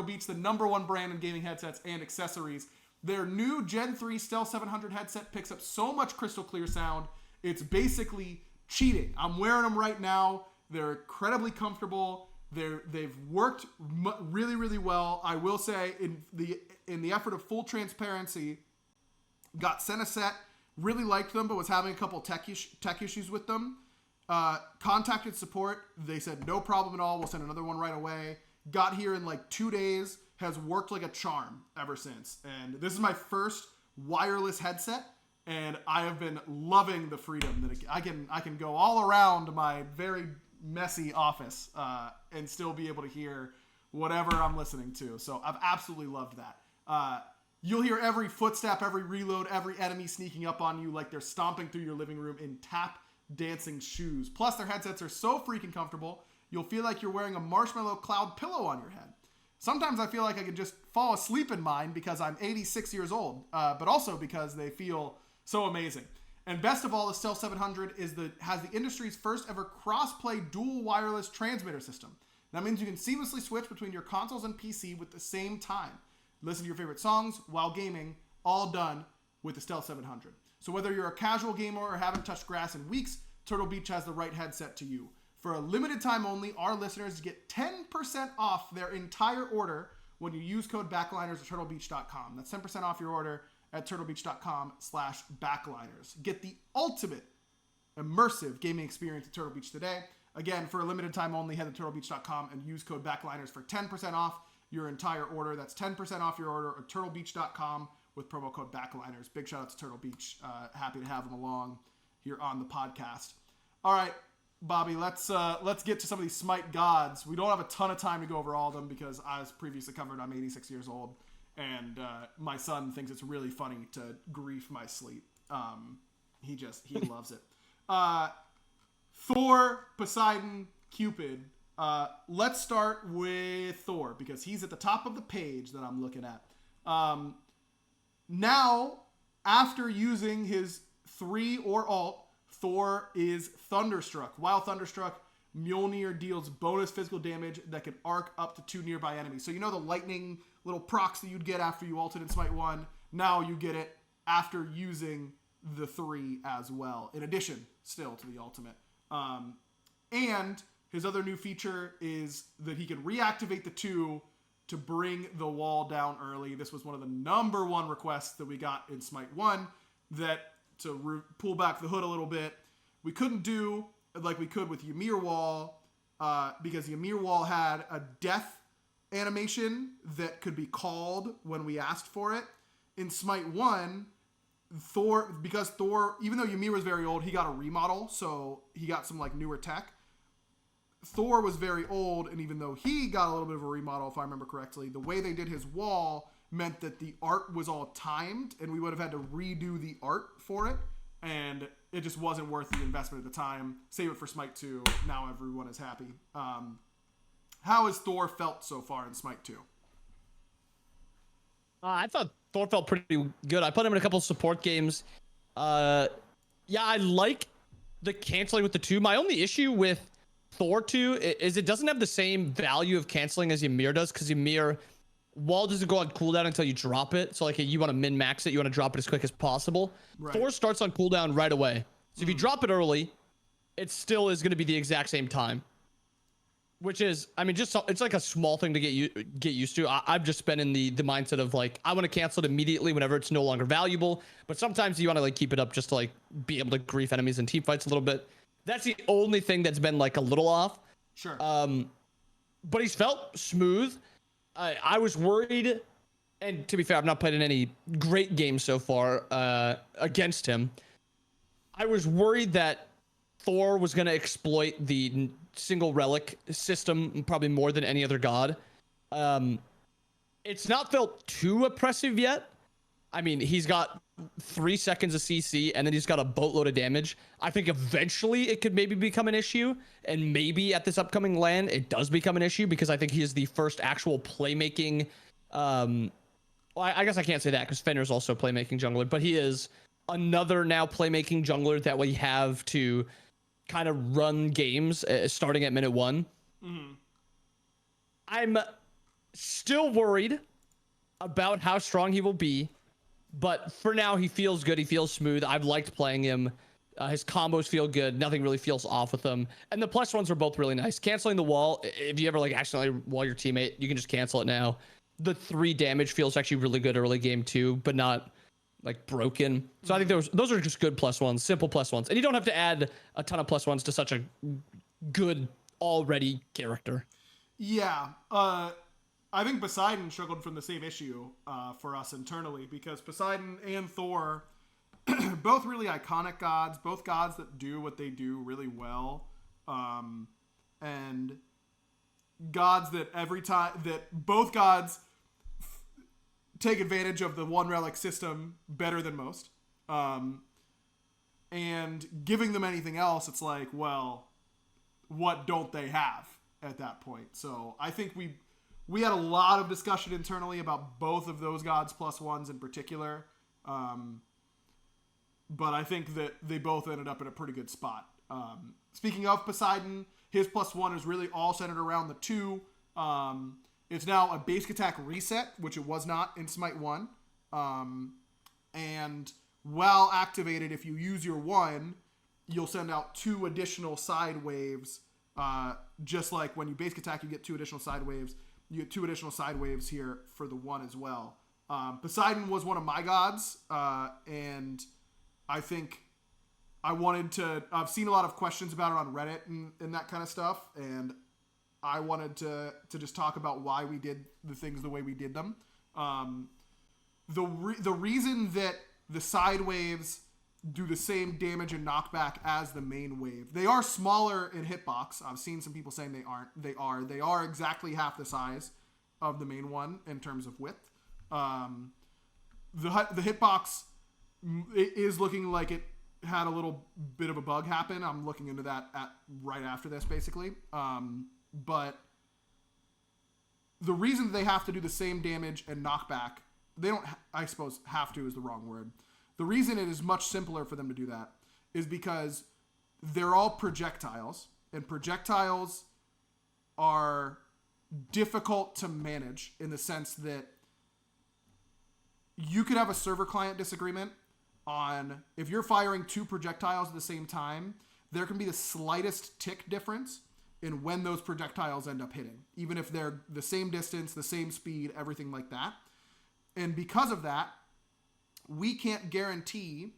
Beach, the #1 brand in gaming headsets and accessories. Their new Gen 3 Stealth 700 headset picks up so much crystal clear sound, it's basically cheating. I'm wearing them right now. They're incredibly comfortable. They've worked really, really well. I will say, in the effort of full transparency, got sent a set, really liked them, but was having a couple tech issues with them. Contacted support. They said, no problem at all. We'll send another one right away. Got here in like 2 days. Has worked like a charm ever since. And this is my first wireless headset, and I have been loving the freedom that I can go all around my very messy office and still be able to hear whatever I'm listening to. So I've absolutely loved that. You'll hear every footstep, every reload, every enemy sneaking up on you like they're stomping through your living room in tap dancing shoes. Plus, their headsets are so freaking comfortable, you'll feel like you're wearing a marshmallow cloud pillow on your head. Sometimes I feel like I could just fall asleep in mine because I'm 86 years old, but also because they feel so amazing. And best of all, the Stealth 700 has the industry's first ever cross-play dual wireless transmitter system. That means you can seamlessly switch between your consoles and PC with the same time. Listen to your favorite songs while gaming, all done with the Stealth 700. So whether you're a casual gamer or haven't touched grass in weeks, Turtle Beach has the right headset to you. For a limited time only, our listeners get 10% off their entire order when you use code BACKLINERS at turtlebeach.com. That's 10% off your order at turtlebeach.com/backliners. Get the ultimate immersive gaming experience at Turtle Beach today. Again, for a limited time only, head to turtlebeach.com and use code BACKLINERS for 10% off your entire order. That's 10% off your order at turtlebeach.com with promo code BACKLINERS. Big shout out to Turtle Beach. Happy to have them along here on the podcast. All right, Bobby, let's get to some of these Smite gods. We don't have a ton of time to go over all of them because, as previously covered, I'm 86 years old, and my son thinks it's really funny to grief my sleep. He loves it. Thor, Poseidon, Cupid. Let's start with Thor because he's at the top of the page that I'm looking at. Now, after using his 3 or alt, Thor is Thunderstruck. While Thunderstruck, Mjolnir deals bonus physical damage that can arc up to 2 nearby enemies. So you know the lightning little procs that you'd get after you ulted in Smite 1? Now you get it after using the 3 as well, in addition still to the ultimate. And his other new feature is that he can reactivate the 2 to bring the wall down early. This was one of the number 1 requests that we got in Smite 1, that to pull back the hood a little bit, we couldn't do like we could with Ymir Wall, because Ymir Wall had a death animation that could be called when we asked for it. In Smite 1, Thor, even though Ymir was very old, he got a remodel, so he got some like newer tech. Thor was very old, and even though he got a little bit of a remodel, if I remember correctly, the way they did his wall meant that the art was all timed, and we would have had to redo the art for it, and it just wasn't worth the investment at the time. Save it for Smite 2. Now everyone is happy. How has Thor felt so far in Smite 2? I thought Thor felt pretty good. I put him in a couple support games. Yeah, I like the canceling with the 2. My only issue with Thor 2 is it doesn't have the same value of canceling as Ymir does, because Ymir wall doesn't go on cooldown until you drop it. So like you want to min-max it, you want to drop it as quick as possible. Right. Thor starts on cooldown right away. So if you drop it early, it still is going to be the exact same time. Which is, I mean, it's like a small thing to get used to. I've just been in the mindset of like, I want to cancel it immediately whenever it's no longer valuable. But sometimes you want to like keep it up just to like be able to grief enemies in team fights a little bit. That's the only thing that's been like a little off. Sure. But he's felt smooth. I was worried, and to be fair, I've not played in any great games so far against him. I was worried that Thor was going to exploit the single relic system probably more than any other god. It's not felt too oppressive yet. I mean, he's got 3 seconds of CC, and then he's got a boatload of damage. I think eventually it could maybe become an issue, and maybe at this upcoming LAN it does become an issue, because I think he is the first actual playmaking. Well, I guess I can't say that because Fenrir's also a playmaking jungler, but he is another now playmaking jungler that we have to kind of run games starting at minute 1. Mm-hmm. I'm still worried about how strong he will be. But for now, he feels good. He feels smooth. I've liked playing him. His combos feel good. Nothing really feels off with him. And the +1s are both really nice. Canceling the wall, if you ever like accidentally wall your teammate, you can just cancel it now. The 3 damage feels actually really good early game too, but not like broken. So I think those are just good +1s, simple +1s. And you don't have to add a ton of +1s to such a good already character. Yeah. I think Poseidon struggled from the same issue for us internally, because Poseidon and Thor, both really iconic gods, both gods that do what they do really well, and gods that every time that both gods take advantage of the 1 relic system better than most, and giving them anything else, it's like, well, what don't they have at that point? So I think we had a lot of discussion internally about both of those gods +1s in particular. But I think that they both ended up in a pretty good spot. Speaking of Poseidon, His +1 is really all centered around the 2. It's now a basic attack reset, which it was not in Smite 1. And while activated, if you use your 1, you'll send out 2 additional side waves. Just like when you basic attack, you get 2 additional side waves. You get 2 additional side waves here for the 1 as well. Poseidon was one of my gods, and I think I've seen a lot of questions about it on Reddit and that kind of stuff, and I wanted to just talk about why we did the things the way we did them. The reason that the side waves do the same damage and knockback as the main wave. They are smaller in hitbox. I've seen some people saying they aren't. They are exactly half the size of the main one in terms of width. The hitbox is looking like it had a little bit of a bug happen. I'm looking into that right after this, basically. But the reason they have to do the same damage and knockback, they don't, I suppose have to is the wrong word. The reason it is much simpler for them to do that is because they're all projectiles, and projectiles are difficult to manage in the sense that you could have a server client disagreement on if you're firing 2 projectiles at the same time, there can be the slightest tick difference in when those projectiles end up hitting, even if they're the same distance, the same speed, everything like that. And because of that, we can't guarantee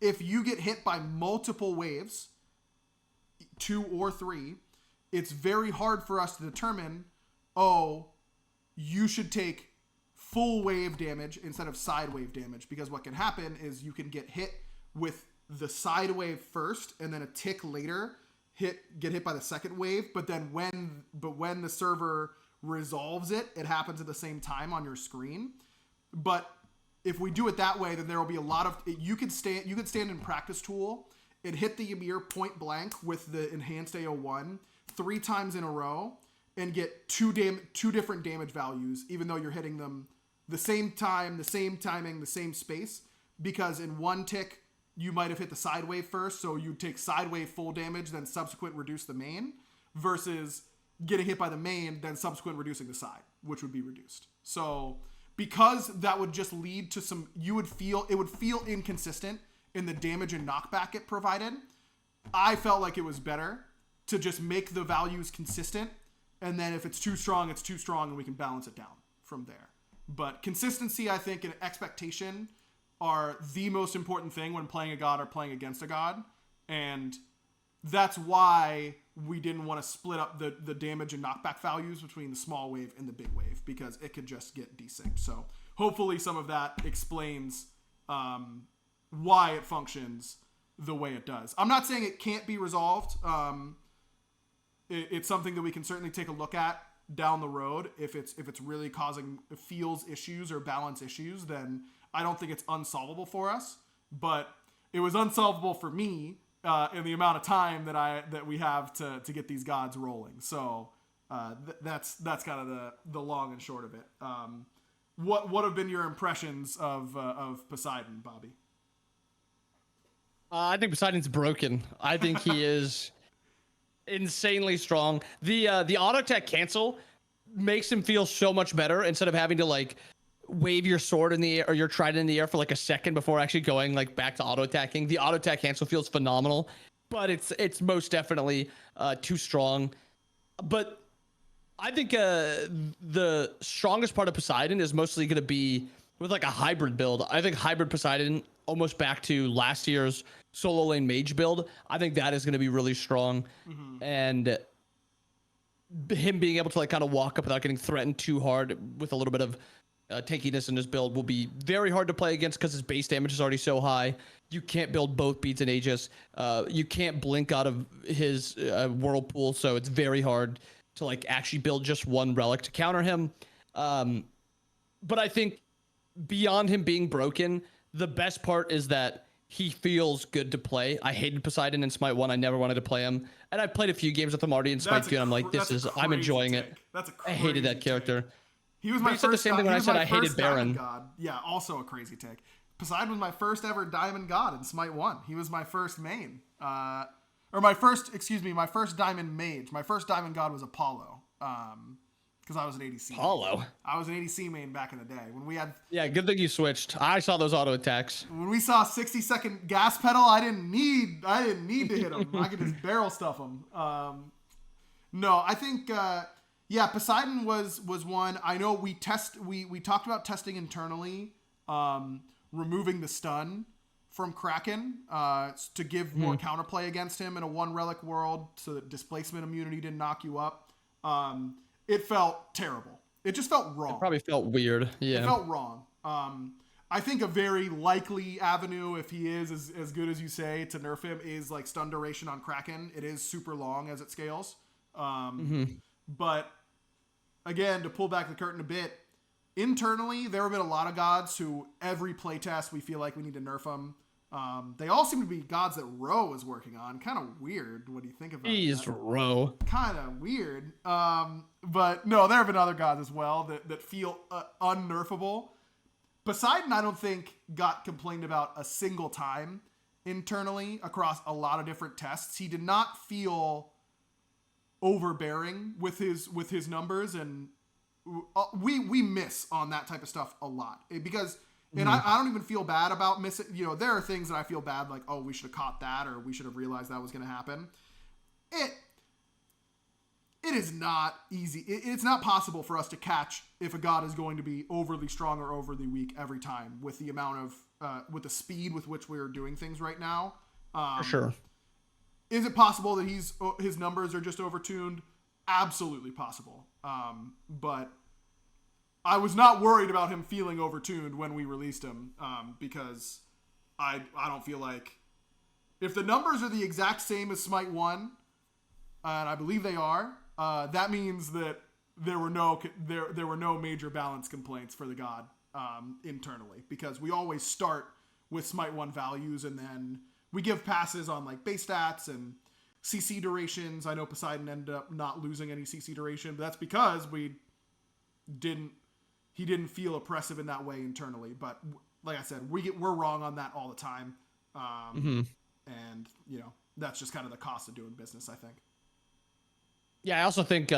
if you get hit by multiple waves, 2 or 3, it's very hard for us to determine, oh, you should take full wave damage instead of side wave damage, because what can happen is you can get hit with the side wave first and then a tick later get hit by the second wave, but when the server resolves it, it happens at the same time on your screen. But if we do it that way, then there will be a lot of you could stand in practice tool and hit the Ymir point blank with the enhanced AO1 3 times in a row and get 2 different damage values, even though you're hitting them the same time, the same timing, the same space, because in one tick you might have hit the side wave first, so you take side wave full damage, then subsequent reduce the main, versus getting hit by the main, then subsequent reducing the side, which would be reduced. So because that would just lead to it would feel inconsistent in the damage and knockback it provided, I felt like it was better to just make the values consistent, and then if it's too strong, it's too strong, and we can balance it down from there. But consistency, I think, and expectation are the most important thing when playing a god or playing against a god. And that's why we didn't want to split up the damage and knockback values between the small wave and the big wave, because it could just get desynced. So hopefully some of that explains why it functions the way it does. I'm not saying it can't be resolved. It's something that we can certainly take a look at down the road. If it's really causing feels issues or balance issues, then I don't think it's unsolvable for us. But it was unsolvable for me in the amount of time that we have to get these gods rolling. So that's kind of the long and short of it. What have been your impressions of Poseidon, Bobby? I think Poseidon's broken. I think he is insanely strong. The auto attack cancel makes him feel so much better instead of having to like wave your sword in the air or your trident in the air for like a second before actually going like back to auto attacking. The auto attack cancel feels phenomenal, but it's most definitely too strong. But I think the strongest part of Poseidon is mostly going to be with like a hybrid build. I think hybrid Poseidon, almost back to last year's solo lane mage build, I think that is going to be really strong. Mm-hmm. And him being able to like kind of walk up without getting threatened too hard with a little bit of tankiness in his build will be very hard to play against because his base damage is already so high. You can't build both beads and Aegis. You can't blink out of his whirlpool, so it's very hard to like actually build just one relic to counter him. But I think beyond him being broken, the best part is that he feels good to play. I hated Poseidon in Smite 1. I never wanted to play him. And I played a few games with him already in Smite 2, and I'm like, I'm enjoying it. I hated that character. He was my first. The same thing when I said I hated Baron. God. Yeah, also a crazy take. Poseidon was my first ever diamond god in Smite 1. He was my first main. or my first diamond mage. My first diamond god was Apollo. Because I was an ADC. Apollo. I was an ADC main back in the day when we had. Yeah, good thing you switched. I saw those auto attacks. When we saw 60-second gas pedal, I didn't need to hit him. I could just barrel stuff him. No, I think Poseidon was one. I know we talked about testing internally, removing the stun from Kraken to give more counterplay against him in a one relic world, so that displacement immunity didn't knock you up. It felt terrible. It just felt wrong. It probably felt weird. Yeah. It felt wrong. I think a very likely avenue, if he is as good as you say, to nerf him is like stun duration on Kraken. It is super long as it scales. But again, to pull back the curtain a bit, internally, there have been a lot of gods who every playtest we feel like we need to nerf them. They all seem to be gods that Ro is working on. Kind of weird. What do you think about that? Jeez, Ro. Kind of weird. But no, there have been other gods as well that feel unnerfable. Poseidon, I don't think, got complained about a single time internally across a lot of different tests. He did not feel overbearing with his numbers, and we miss on that type of stuff a lot because. And I don't even feel bad about missing. You know, there are things that I feel bad, like, oh, we should have caught that, or we should have realized that was going to happen. It is not easy. It's not possible for us to catch if a god is going to be overly strong or overly weak every time with the amount of, with the speed with which we're doing things right now. For sure. Is it possible that his numbers are just overtuned? Absolutely possible. But I was not worried about him feeling overtuned when we released him, because I don't feel like if the numbers are the exact same as Smite 1, and I believe they are, that means that there were no major balance complaints for the god internally, because we always start with Smite 1 values and then we give passes on like base stats and CC durations. I know Poseidon ended up not losing any CC duration, but that's because he didn't feel oppressive in that way internally. But like I said, we're wrong on that all the time. And you know, that's just kind of the cost of doing business, I think. Yeah, I also think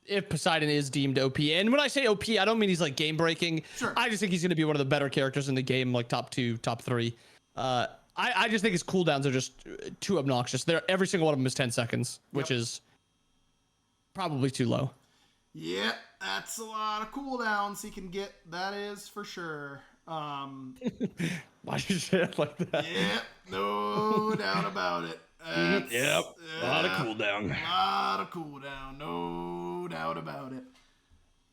if Poseidon is deemed OP, and when I say OP, I don't mean he's like game breaking. Sure. I just think he's going to be one of the better characters in the game, like top 2, top 3. I just think his cooldowns are just too obnoxious. Every single one of them is 10 seconds, which is probably too low. Yeah, that's a lot of cooldowns he can get. That is for sure. Why did you say it like that? Yeah, no doubt about it. Yep, a lot of cooldown. A lot of cooldown, no doubt about it.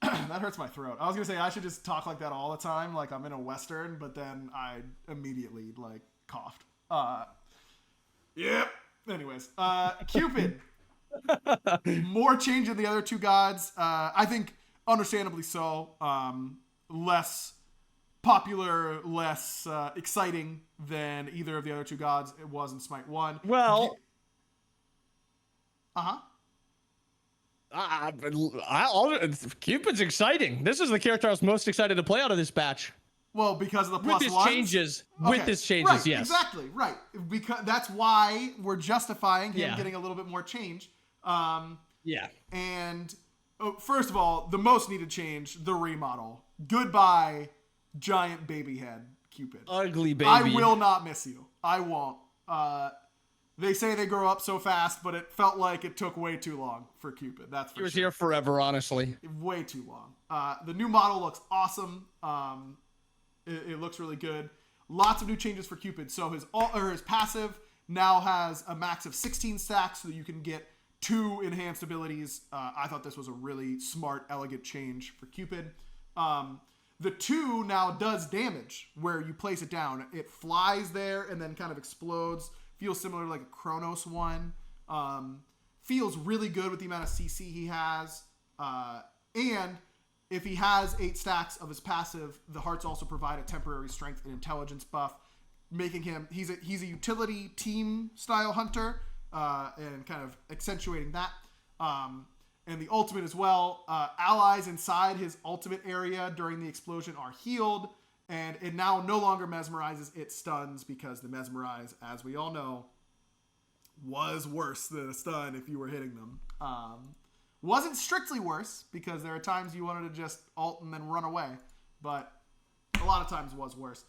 That hurts my throat. I was gonna say I should just talk like that all the time, like I'm in a Western, but then I immediately like coughed. Yep. Anyways, Cupid. More change in the other two gods. I think understandably so. Less popular, less exciting than either of the other two gods it was in Smite 1. Well, Cupid's exciting. This is the character I was most excited to play out of this batch. Well, because of the plus with ones? changes. Okay. With his changes, right, yes. Exactly, right. Because that's why we're justifying him getting a little bit more change. And first of all, the most needed change, the remodel. Goodbye, giant baby head Cupid. Ugly baby. I will not miss you. I won't. They say they grow up so fast, but it felt like it took way too long for Cupid. That's for sure. He was here forever, honestly. Way too long. The new model looks awesome. It looks really good. Lots of new changes for Cupid. So his passive now has a max of 16 stacks, so that you can get 2 enhanced abilities. I thought this was a really smart, elegant change for Cupid. The 2 now does damage where you place it down. It flies there and then kind of explodes. Feels similar to like a Kronos one. Feels really good with the amount of CC he has. And if he has 8 stacks of his passive, the hearts also provide a temporary strength and intelligence buff, making him he's a utility team style hunter, and kind of accentuating that. And the ultimate as well. Allies inside his ultimate area during the explosion are healed, and it now no longer mesmerizes, it stuns, because the mesmerize, as we all know, was worse than a stun if you were hitting them. Wasn't strictly worse, because there are times you wanted to just ult and then run away, but a lot of times was worse.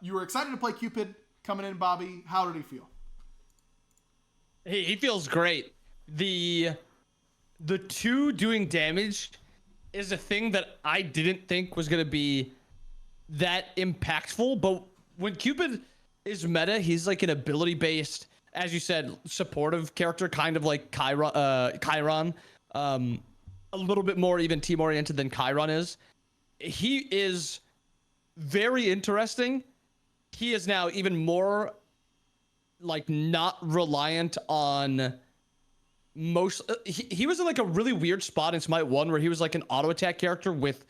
You were excited to play Cupid coming in, Bobby. How did he feel? He feels great. The 2 doing damage is a thing that I didn't think was going to be that impactful, but when Cupid is meta, he's like an ability based, as you said, supportive character, kind of like Chiron, a little bit more even team oriented than Chiron is. He is very interesting. He is now even more like not reliant on most. He was in like a really weird spot in Smite 1 where he was like an auto attack character with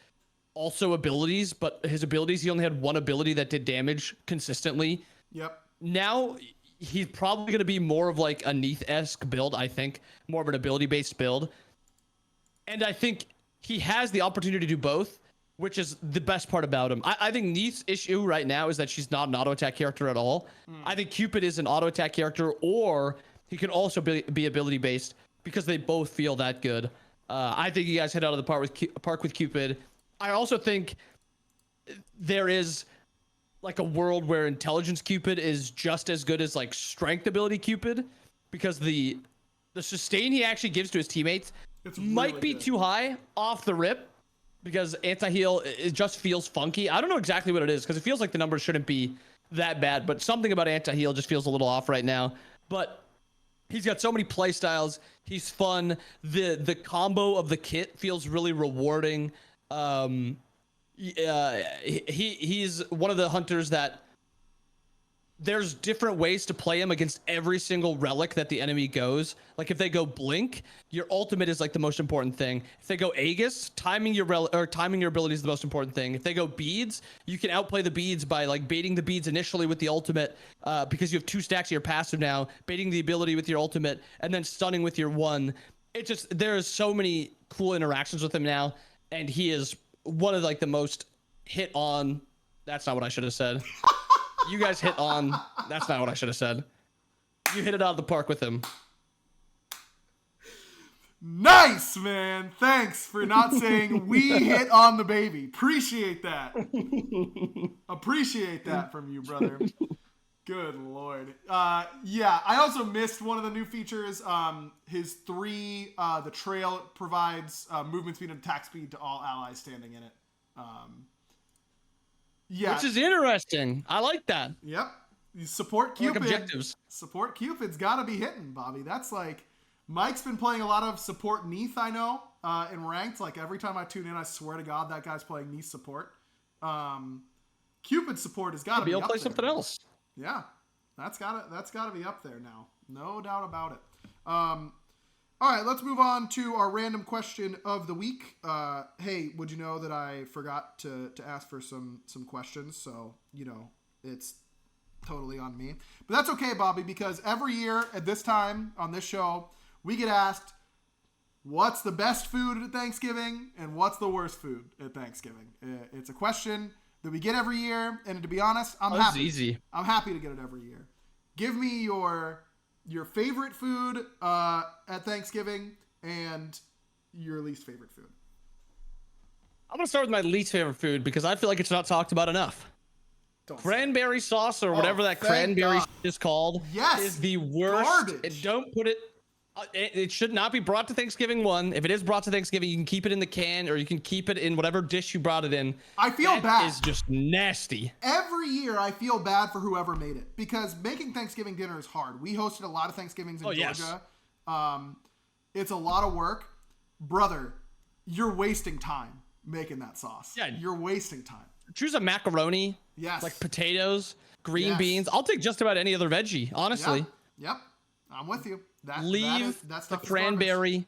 also abilities, but his abilities, he only had one ability that did damage consistently. Yep. Now he's probably going to be more of like a Neath-esque build, I think, more of an ability-based build. And I think he has the opportunity to do both, which is the best part about him. I think Neath's issue right now is that she's not an auto attack character at all. I think Cupid is an auto attack character, or he can also be ability based, because they both feel that good. I think you guys hit out of the park with Cupid. I also think there is like a world where intelligence Cupid is just as good as like strength ability Cupid, because the sustain he actually gives to his teammates might be too high off the rip, because anti-heal, it just feels funky. I don't know exactly what it is, because it feels like the numbers shouldn't be that bad, but something about anti-heal just feels a little off right now. But he's got so many play styles. He's fun. The combo of the kit feels really rewarding. He's one of the hunters that there's different ways to play him against every single relic that the enemy goes. Like if they go blink, your ultimate is like the most important thing. If they go Aegis, timing your ability is the most important thing. If they go beads, you can outplay the beads by like baiting the beads initially with the ultimate, because you have 2 stacks of your passive now, baiting the ability with your ultimate, and then stunning with your 1. It just, there's so many cool interactions with him now, and he is one of like the most hit on. That's not what I should have said. You guys hit on. That's not what I should have said. You hit it out of the park with him. Nice, man. Thanks for not saying we hit on the baby. Appreciate that. Appreciate that from you, brother. Good Lord. Yeah, I also missed one of the new features. His 3, the trail provides movement speed and attack speed to all allies standing in it. Yeah. Which is interesting. I like that. Yep. You support Cupid. Like objectives. Support Cupid's got to be hitting, Bobby. That's like, Mike's been playing a lot of support Neath, I know, in ranked. Like every time I tune in, I swear to God, that guy's playing Neath support. Cupid's support has got to be up there. Play something else. Yeah. That's gotta be up there now. No doubt about it. All right, let's move on to our random question of the week. Hey, would you know that I forgot to ask for some questions? So, you know, it's totally on me. But that's okay, Bobby, because every year at this time on this show, we get asked, what's the best food at Thanksgiving and what's the worst food at Thanksgiving? It's a question that we get every year, and to be honest, I'm happy. Easy. I'm happy to get it every year. Give me your favorite food at Thanksgiving and your least favorite food. I'm going to start with my least favorite food because I feel like it's not talked about enough. Cranberry sauce or whatever that cranberry is called is the worst. Garbage. Don't put it. It should not be brought to Thanksgiving 1. If it is brought to Thanksgiving, you can keep it in the can or you can keep it in whatever dish you brought it in. I feel bad. It's just nasty. Every year I feel bad for whoever made it because making Thanksgiving dinner is hard. We hosted a lot of Thanksgivings in Georgia. Yes. It's a lot of work. Brother, you're wasting time making that sauce. Yeah. You're wasting time. Choose a macaroni. Yes. Like potatoes, green beans. I'll take just about any other veggie, honestly. Yep. I'm with you. Leave the cranberry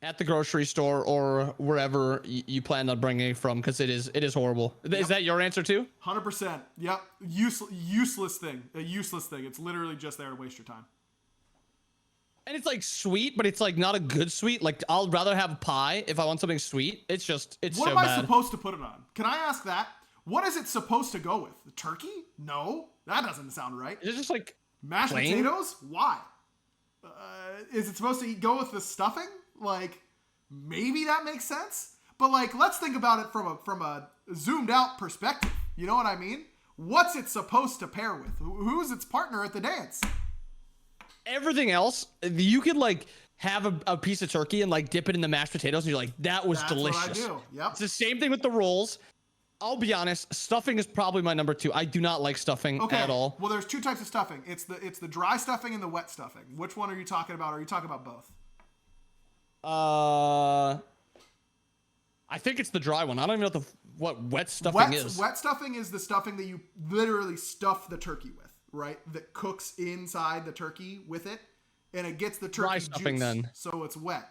at the grocery store or wherever you plan on bringing it from because it is horrible. Yep. Is that your answer too? 100%. Yep. Useless thing. A useless thing. It's literally just there to waste your time. And it's like sweet, but it's like not a good sweet. Like I'll rather have pie if I want something sweet. It's so bad. What am I supposed to put it on? Can I ask that? What is it supposed to go with? Turkey? No, that doesn't sound right. Is it just like mashed potatoes? Why? is it supposed to go with the stuffing? Like, maybe that makes sense. But like, let's think about it from a zoomed out perspective. You know what I mean? What's it supposed to pair with? Who's its partner at the dance? Everything else, you could like have a piece of turkey and like dip it in the mashed potatoes, and you're like, that was delicious. That's what I do. Yep. It's the same thing with the rolls. I'll be honest, stuffing is probably my number 2. I do not like stuffing at all. Well, there's 2 types of stuffing. It's the dry stuffing and the wet stuffing. Which one are you talking about? Are you talking about both? I think it's the dry one. I don't even know what wet stuffing is. Wet stuffing is the stuffing that you literally stuff the turkey with, right? That cooks inside the turkey with it, and it gets the turkey dry stuffing juice, then. so it's wet.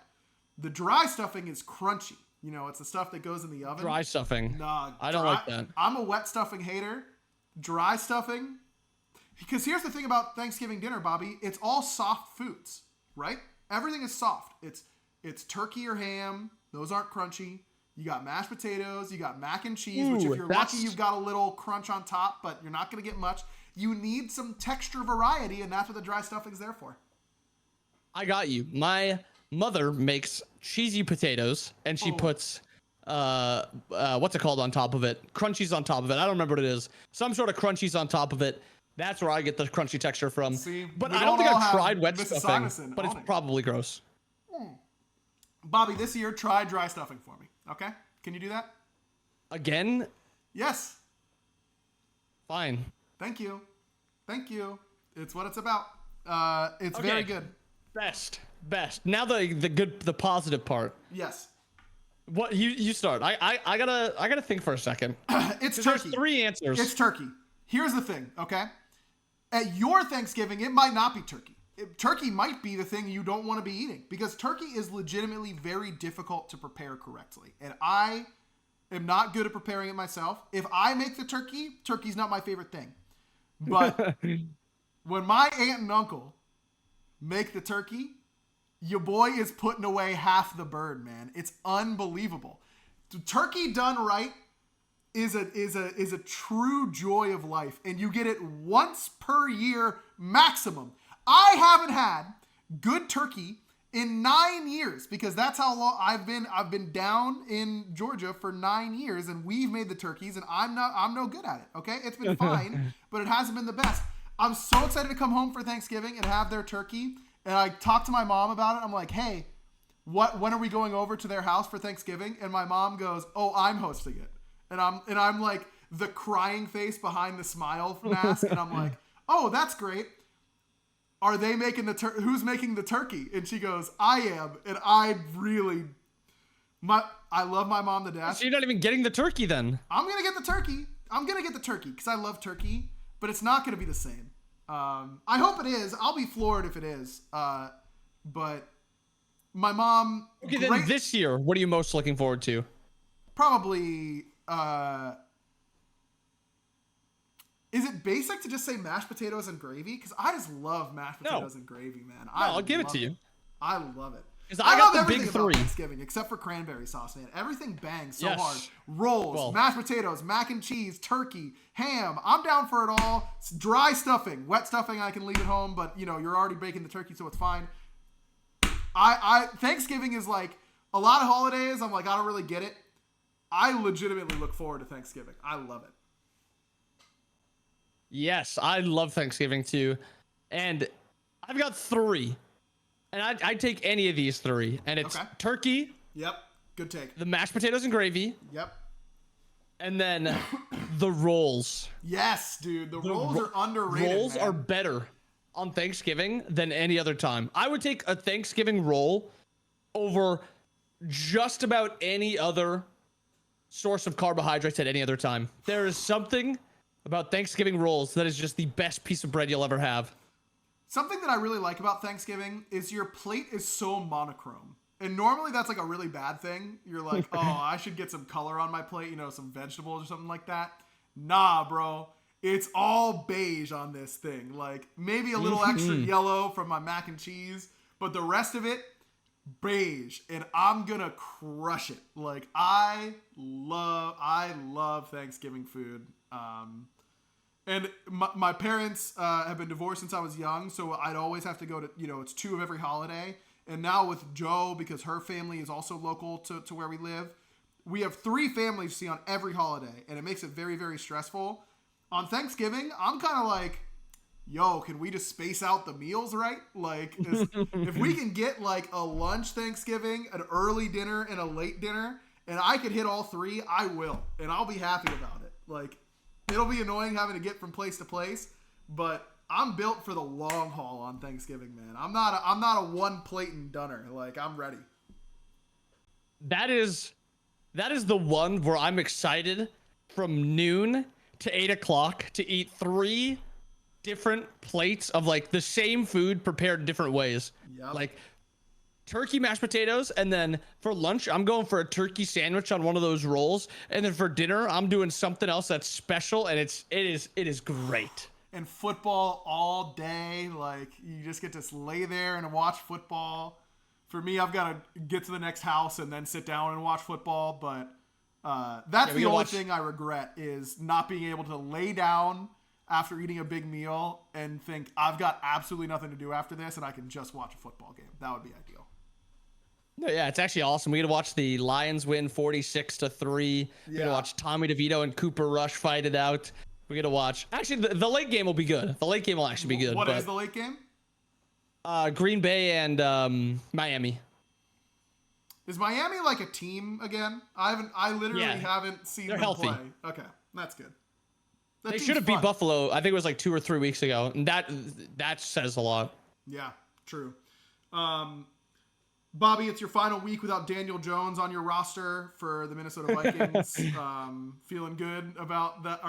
The dry stuffing is crunchy. You know, it's the stuff that goes in the oven. Dry stuffing. Nah, I don't like that. I'm a wet stuffing hater. Dry stuffing. Because here's the thing about Thanksgiving dinner, Bobby. It's all soft foods, right? Everything is soft. It's turkey or ham. Those aren't crunchy. You got mashed potatoes. You got mac and cheese, which if you're lucky, you've got a little crunch on top, but you're not going to get much. You need some texture variety, and that's what the dry stuffing's there for. I got you. My mother makes cheesy potatoes, and she puts what's it called on top of it? Crunchies on top of it. I don't remember what it is. Some sort of crunchies on top of it. That's where I get the crunchy texture from. See, but I don't think I've tried wet Mrs. stuffing, Simonson but it's probably gross. Bobby, this year, try dry stuffing for me. Okay? Can you do that? Again? Yes. Fine. Thank you. It's what it's about. It's Okay. very good. Best. Now the positive part. Yes. What you start. I gotta think for a second. It's There's turkey. 3 answers. It's turkey. Here's the thing, okay? At your Thanksgiving, it might not be turkey. Turkey might be the thing you don't want to be eating because turkey is legitimately very difficult to prepare correctly. And I am not good at preparing it myself. If I make the turkey, turkey's not my favorite thing. But when my aunt and uncle make the turkey, your boy is putting away half the bird, man. It's unbelievable. Turkey done right is a true joy of life, and you get it once per year maximum. I haven't had good turkey in 9 years because that's how long I've been down in Georgia for 9 years, and we've made the turkeys, and I'm no good at it. Okay, it's been fine, but it hasn't been the best. I'm so excited to come home for Thanksgiving and have their turkey. And I talked to my mom about it. I'm like, hey, when are we going over to their house for Thanksgiving? And my mom goes, oh, I'm hosting it. And I'm like the crying face behind the smile mask, and I'm like, oh, that's great. Are they making who's making the turkey? And she goes, I am. And I love my mom to death. So you're not even getting the turkey then. I'm going to get the turkey. I'm going to get the turkey because I love turkey, but it's not going to be the same. I hope it is. I'll be floored if it is. But my mom. Okay, then this year, what are you most looking forward to? Probably. Is it basic to just say mashed potatoes and gravy? Because I just love mashed potatoes and gravy, man. I'll give it to you. I love it. Because I got the big about 3. Thanksgiving, except for cranberry sauce, man. Everything bangs so hard. Yes. Rolls, mashed potatoes, mac and cheese, turkey, ham. I'm down for it all. It's dry stuffing. Wet stuffing I can leave at home, but you know, you're already baking the turkey, so it's fine. Thanksgiving is like a lot of holidays. I'm like, I don't really get it. I legitimately look forward to Thanksgiving. I love it. Yes, I love Thanksgiving too. And I've got 3. And I'd take any of these 3. And it's turkey. Yep. Good take. The mashed potatoes and gravy. Yep. And then the rolls. Yes, dude. The rolls are underrated. Rolls man. are better on Thanksgiving than any other time. I would take a Thanksgiving roll over just about any other source of carbohydrates at any other time. There is something about Thanksgiving rolls that is just the best piece of bread you'll ever have. Something that I really like about Thanksgiving is your plate is so monochrome. And normally that's like a really bad thing. You're like, oh, I should get some color on my plate, you know, some vegetables or something like that. Nah, bro. It's all beige on this thing. Like maybe a little extra yellow from my mac and cheese, but the rest of it, beige. And I'm gonna crush it. Like I love Thanksgiving food. And my parents have been divorced since I was young, so I'd always have to go to, it's 2 of every holiday. And now with Joe, because her family is also local to where we live, we have 3 families to see on every holiday, and it makes it very, very stressful. On Thanksgiving, I'm kind of like, yo, can we just space out the meals, right? Like, if we can get like a lunch Thanksgiving, an early dinner, and a late dinner, and I could hit all 3, I will, and I'll be happy about it. Like, it'll be annoying having to get from place to place, but I'm built for the long haul on Thanksgiving, man. I'm not a one plate and doneer. Like, I'm ready. That is the one where I'm excited from noon to 8 o'clock to eat 3 different plates of like the same food prepared different ways. Yep. Like turkey mashed potatoes, and then for lunch I'm going for a turkey sandwich on one of those rolls, and then for dinner I'm doing something else that's special, and it is great. And football all day, like you just get to lay there and watch football. For me, I've got to get to the next house and then sit down and watch football, but that's the only thing I regret is not being able to lay down after eating a big meal and think I've got absolutely nothing to do after this and I can just watch a football game. That would be ideal. No, yeah, it's actually awesome. We get to watch the Lions win 46-3. We get to watch Tommy DeVito and Cooper Rush fight it out. We get to watch. Actually, the late game will be good. The late game will actually be good. What is the late game? Green Bay and Miami. Is Miami like a team again? I literally haven't seen them healthy. play. Okay, that's good. They should have beat Buffalo. I think it was like 2 or 3 weeks ago, and that says a lot. Yeah, true. Bobby, it's your final week without Daniel Jones on your roster for the Minnesota Vikings. Feeling good about that?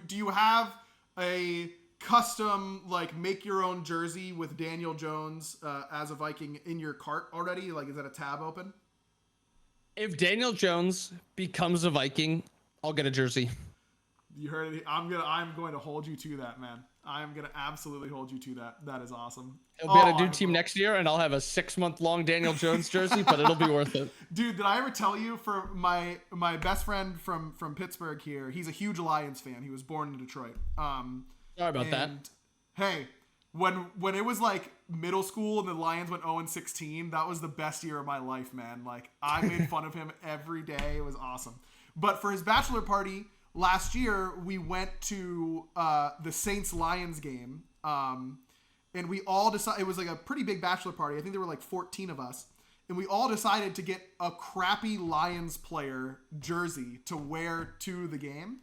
Do you have a custom like make your own jersey with Daniel Jones as a Viking in your cart already? Like, is that a tab open? If Daniel Jones becomes a Viking, I'll get a jersey. You heard it. I'm going to hold you to that, man. I am going to absolutely hold you to that. That is awesome. He'll be on a new team next year, and I'll have a 6-month-long Daniel Jones jersey, but it'll be worth it. Dude, did I ever tell you for my best friend from Pittsburgh here? He's a huge Lions fan. He was born in Detroit. Sorry about that. Hey, when it was like middle school and the Lions went 0-16, that was the best year of my life, man. Like, I made fun of him every day. It was awesome. But for his bachelor party last year, we went to the Saints-Lions game, and we all decided, it was like a pretty big bachelor party. I think there were like 14 of us, and we all decided to get a crappy Lions player jersey to wear to the game.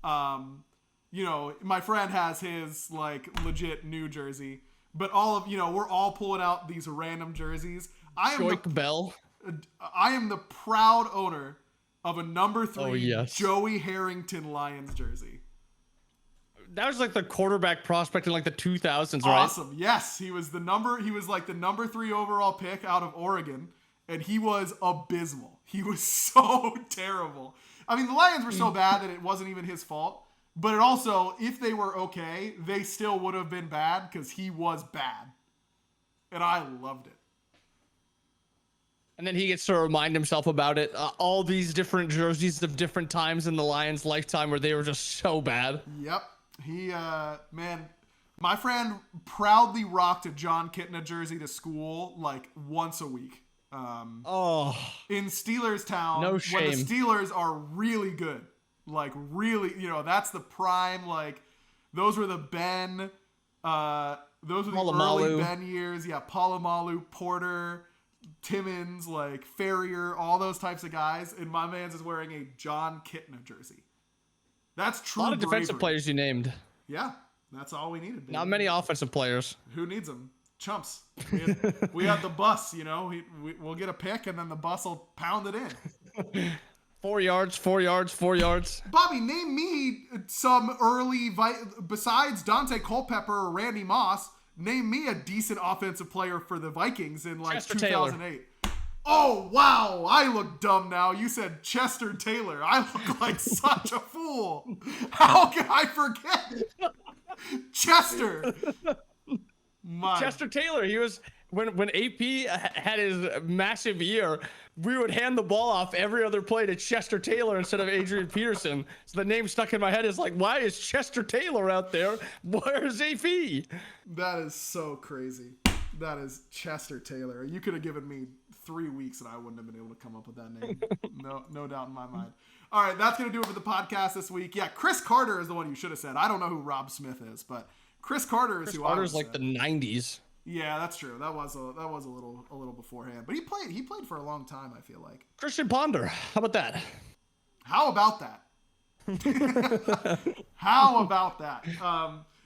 My friend has his like legit new jersey, but we're all pulling out these random jerseys. I am the proud owner of a number 3 Joey Harrington Lions jersey. That was like the quarterback prospect in like the 2000s, right? Awesome. Yes, he was like the number 3 overall pick out of Oregon, and he was abysmal. He was so terrible. I mean, the Lions were so bad that it wasn't even his fault, but it also, if they were okay, they still would have been bad because he was bad. And I loved it. And then he gets to remind himself about it. All these different jerseys of different times in the Lions' lifetime where they were just so bad. Yep. My friend proudly rocked a John Kitna jersey to school like once a week. In Steelers town, no shame. When the Steelers are really good, like really, that's the prime. Like those were the Ben, those were the early Ben years. Yeah, Polamalu, Porter, Timmons, like Ferrier, all those types of guys. And my man's is wearing a John Kitna jersy. That's true. A lot of defensive players you named. Yeah, that's all we needed. Baby. Not many offensive players. Who needs them? Chumps. We had the bus, we'll get a pick and then the bus will pound it in. 4 yards, 4 yards, 4 yards. Bobby, name me some early, besides Dante Culpepper or Randy Moss, name me a decent offensive player for the Vikings in like Chester 2008. Taylor. Oh, wow. I look dumb now. You said Chester Taylor. I look like such a fool. How can I forget? Chester. Chester Taylor. He was when AP had his massive year, we would hand the ball off every other play to Chester Taylor instead of Adrian Peterson. So the name stuck in my head is like, why is Chester Taylor out there? Where's AP? That is so crazy. That is Chester Taylor. You could have given me 3 weeks and I wouldn't have been able to come up with that name. No doubt in my mind. All right, that's going to do it for the podcast this week. Yeah, Chris Carter is the one you should have said. I don't know who Rob Smith is, but Chris Carter is who Carter's I like said. The 90s. Yeah, that's true. That was a little beforehand, but he played for a long time. I feel like Christian Ponder. How about that? How about that? How about that?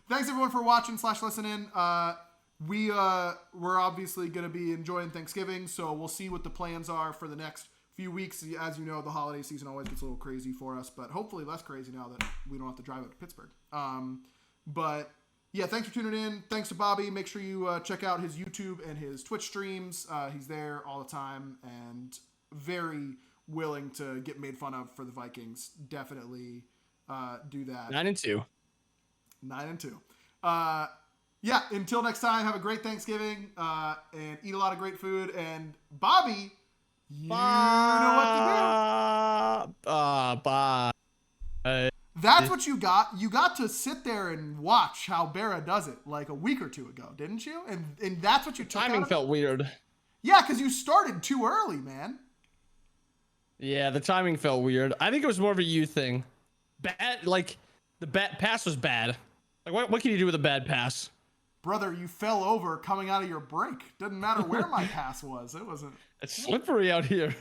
Thanks everyone for watching / listening. We're obviously going to be enjoying Thanksgiving, so we'll see what the plans are for the next few weeks. As you know, the holiday season always gets a little crazy for us, but hopefully less crazy now that we don't have to drive up to Pittsburgh. But yeah, thanks for tuning in. Thanks to Bobby. Make sure you check out his YouTube and his Twitch streams. He's there all the time and very willing to get made fun of for the Vikings. Definitely do that. 9-2. 9-2. Yeah, until next time, have a great Thanksgiving and eat a lot of great food. And Bobby, you know what to do. Bye. That's what you got. You got to sit there and watch how Barra does it like a week or two ago, didn't you? And that's what you took. Timing felt weird. Yeah, because you started too early, man. Yeah, the timing felt weird. I think it was more of a you thing. Bad, like the bad pass was bad. Like what can you do with a bad pass? Brother, you fell over coming out of your break. Doesn't matter where my pass was. It wasn't. It's slippery out here.